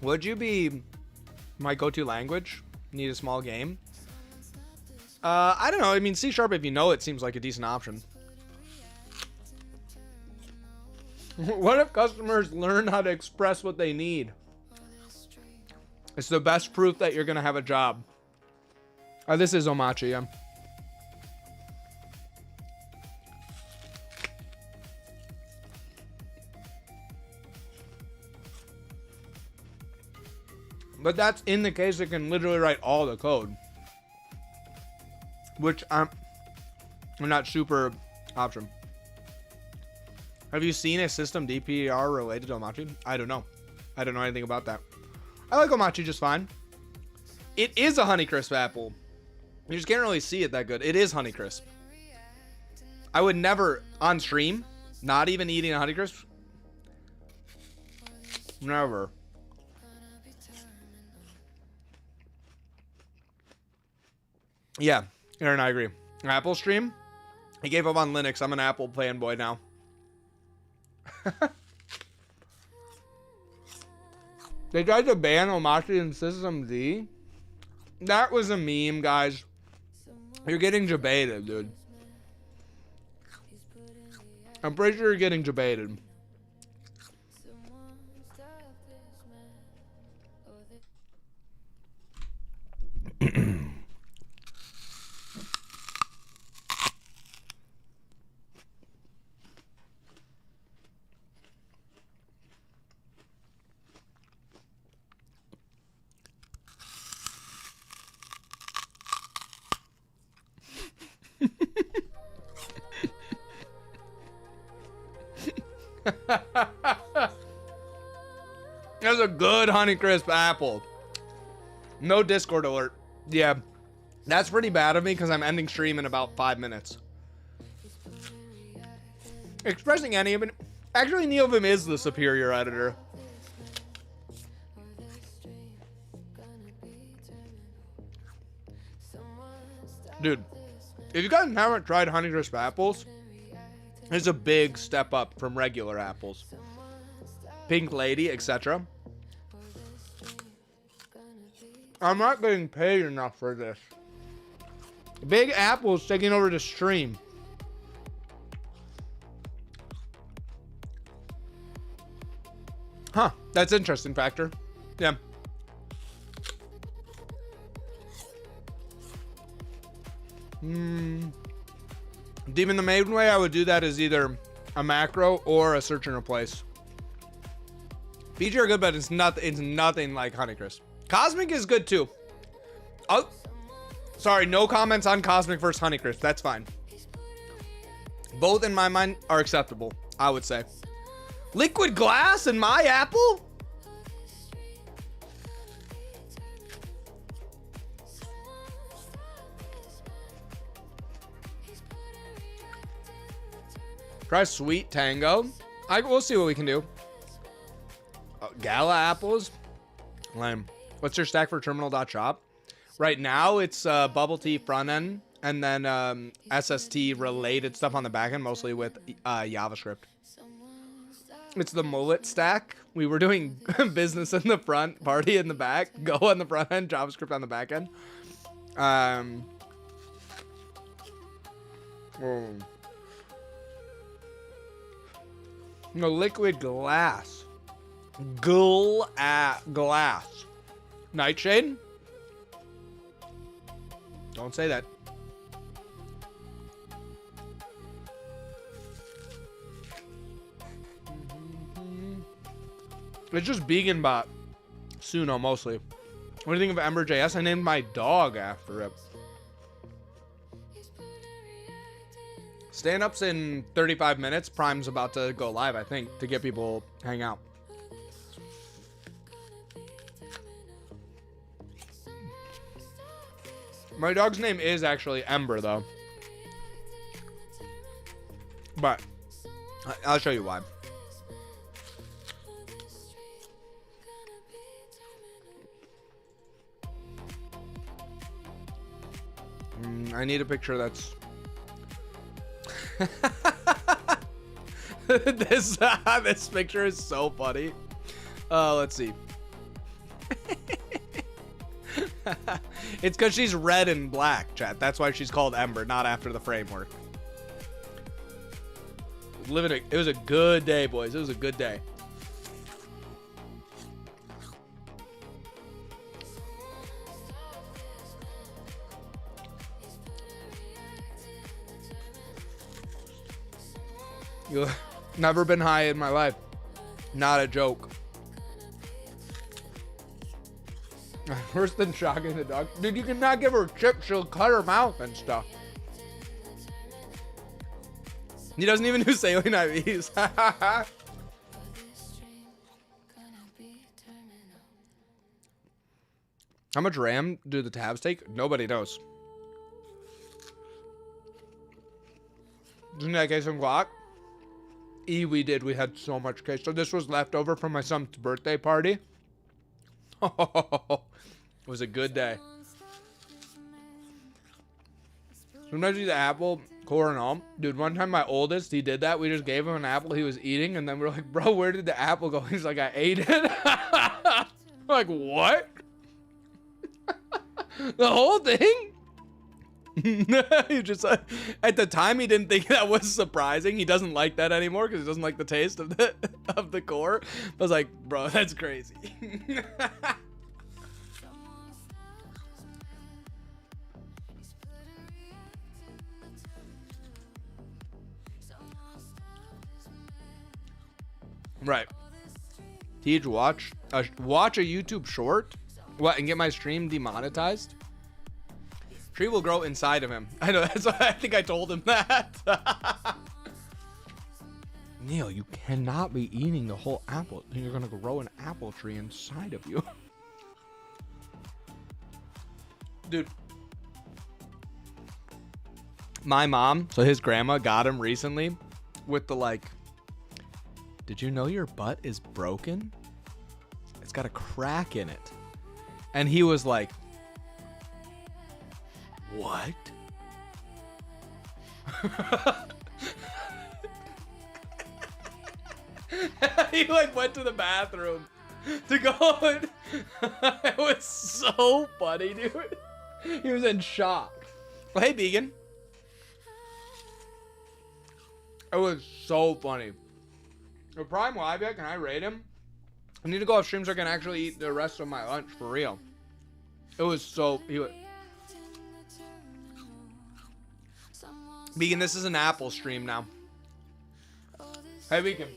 Would you be my go-to language? Need a small game? I don't know. I mean, C# if you know it seems like a decent option. What if customers learn how to express what they need? It's the best proof that you're going to have a job. This is Omachi, yeah. But that's in the case it can literally write all the code, which I'm not super option. Have you seen a system DPR related to Omachi? I don't know. I don't know anything about that. I like Omachi just fine. It is a Honeycrisp apple. You just can't really see it that good. It is Honeycrisp. I would never, on stream, not even eating a Honeycrisp. Never. Yeah, Aaron, I agree. Apple stream? I gave up on Linux. I'm an Apple fanboy now. They tried to ban Omachi in System D. That was a meme, guys. You're getting debated, dude. I'm pretty sure you're getting debated. That's a good Honeycrisp apple. No Discord alert. Yeah, that's pretty bad of me because I'm ending stream in about 5 minutes. Expressing any of it. Actually, Neovim is the superior editor. Dude, if you guys haven't tried Honeycrisp apples, it's a big step up from regular apples. Pink Lady, etc. I'm not getting paid enough for this. Big Apple's taking over the stream. Huh, that's interesting, Factor. Yeah. Demon the Maiden way I would do that is either a macro or a search and replace. Feature are good, but it's nothing like Honeycrisp. Cosmic is good too. Oh, sorry, no comments on Cosmic versus Honeycrisp. That's fine. Both in my mind are acceptable, I would say. Liquid glass in my apple? Try Sweet Tango. We'll see what we can do. Gala apples. Lame. What's your stack for terminal.shop? Right now, it's bubble tea front end and then SST related stuff on the back end, mostly with JavaScript. It's the mullet stack. We were doing business in the front, party in the back, go on the front end, JavaScript on the back end. No, liquid glass. Glass. Nightshade? Don't say that. It's just vegan bot. Suno mostly. What do you think of Ember.js? I named my dog after it. Stand-ups in 35 minutes. Prime's about to go live, I think, to get people hang out. My dog's name is actually Ember, though. But I'll show you why. I need a picture that's... this picture is so funny. Let's see. It's because she's red and black, chat. That's why she's called Ember, not after the framework. It was a good day, boys. It was a good day. Never been high in my life. Not a joke. Worse than shocking the dog. Dude, you cannot give her chips. She'll cut her mouth and stuff. He doesn't even do saline IVs. How much RAM do the tabs take? Nobody knows. Isn't that case on Glock? We did. We had so much case. So this was left over from my son's birthday party. Oh, it was a good day. Sometimes you eat the apple core and all. Dude, one time my oldest, he did that. We just gave him an apple he was eating, and then we're like, bro, where did the apple go? He's like, I ate it. I'm like, what? The whole thing? He just at the time he didn't think that was surprising. He doesn't like that anymore because he doesn't like the taste of the core. I was like, bro, that's crazy. Right. Teej, watch a YouTube short. What, and get my stream demonetized? Tree will grow inside of him. I know, that's why I think I told him that. Neil, you cannot be eating the whole apple. You're gonna grow an apple tree inside of you. Dude. My mom, so his grandma got him recently with the like, did you know your butt is broken? It's got a crack in it. And he was like, what? He like went to the bathroom to go and it was so funny, dude. He was in shock. Well, hey, vegan. It was so funny. The Prime Live yet? Can I rate him? I need to go off stream so I can actually eat the rest of my lunch for real. It was so... Vegan, this is an Apple stream now. Hey, Vegan.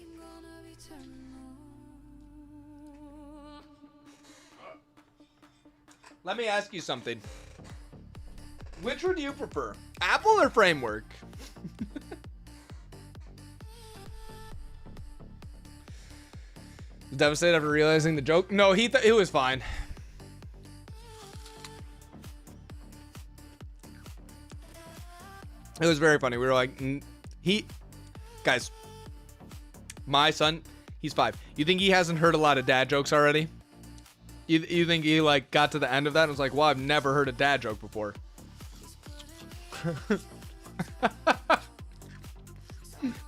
Let me ask you something. Which one do you prefer? Apple or Framework? Devastated after realizing the joke? No, it was fine. It was very funny. We were like, guys, my son, he's 5. You think he hasn't heard a lot of dad jokes already? You think he like got to the end of that and was like, well, I've never heard a dad joke before.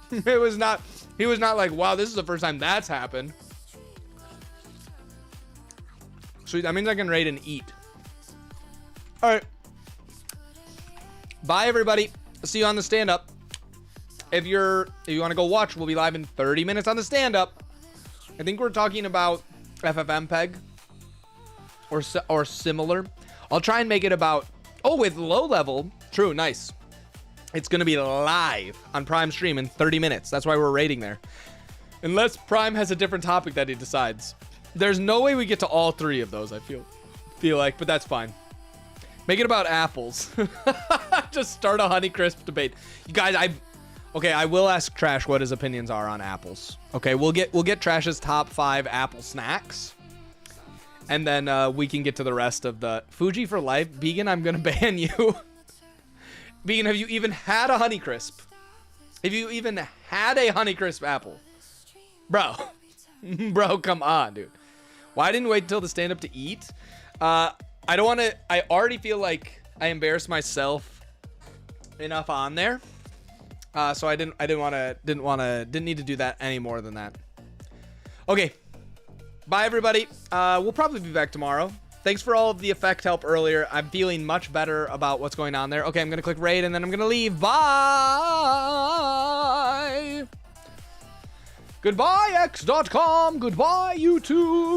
He was not like, wow, this is the first time that's happened. So that means I can rate and eat. All right. Bye, everybody. See you on the stand-up. If you want to go watch, we'll be live in 30 minutes on the stand-up. I think we're talking about FFmpeg or similar. I'll try and make it about, with low level. True, nice. It's going to be live on Prime stream in 30 minutes. That's why we're rating there. Unless Prime has a different topic that he decides. There's no way we get to all 3 of those, I feel like, but that's fine. Make it about apples. Just start a Honeycrisp debate. You guys, I will ask Trash what his opinions are on apples. Okay, we'll get Trash's top 5 apple snacks. And then we can get to the rest of the Fuji for life. Vegan, I'm gonna ban you. Vegan, have you even had a Honeycrisp? Have you even had a Honeycrisp apple? Bro. Bro, come on, dude. Why didn't wait until the stand-up to eat? I don't want to... I already feel like I embarrassed myself enough on there. So I didn't need to do that any more than that. Okay. Bye, everybody. We'll probably be back tomorrow. Thanks for all of the effect help earlier. I'm feeling much better about what's going on there. Okay, I'm going to click raid and then I'm going to leave. Bye. Goodbye, x.com. Goodbye, YouTube.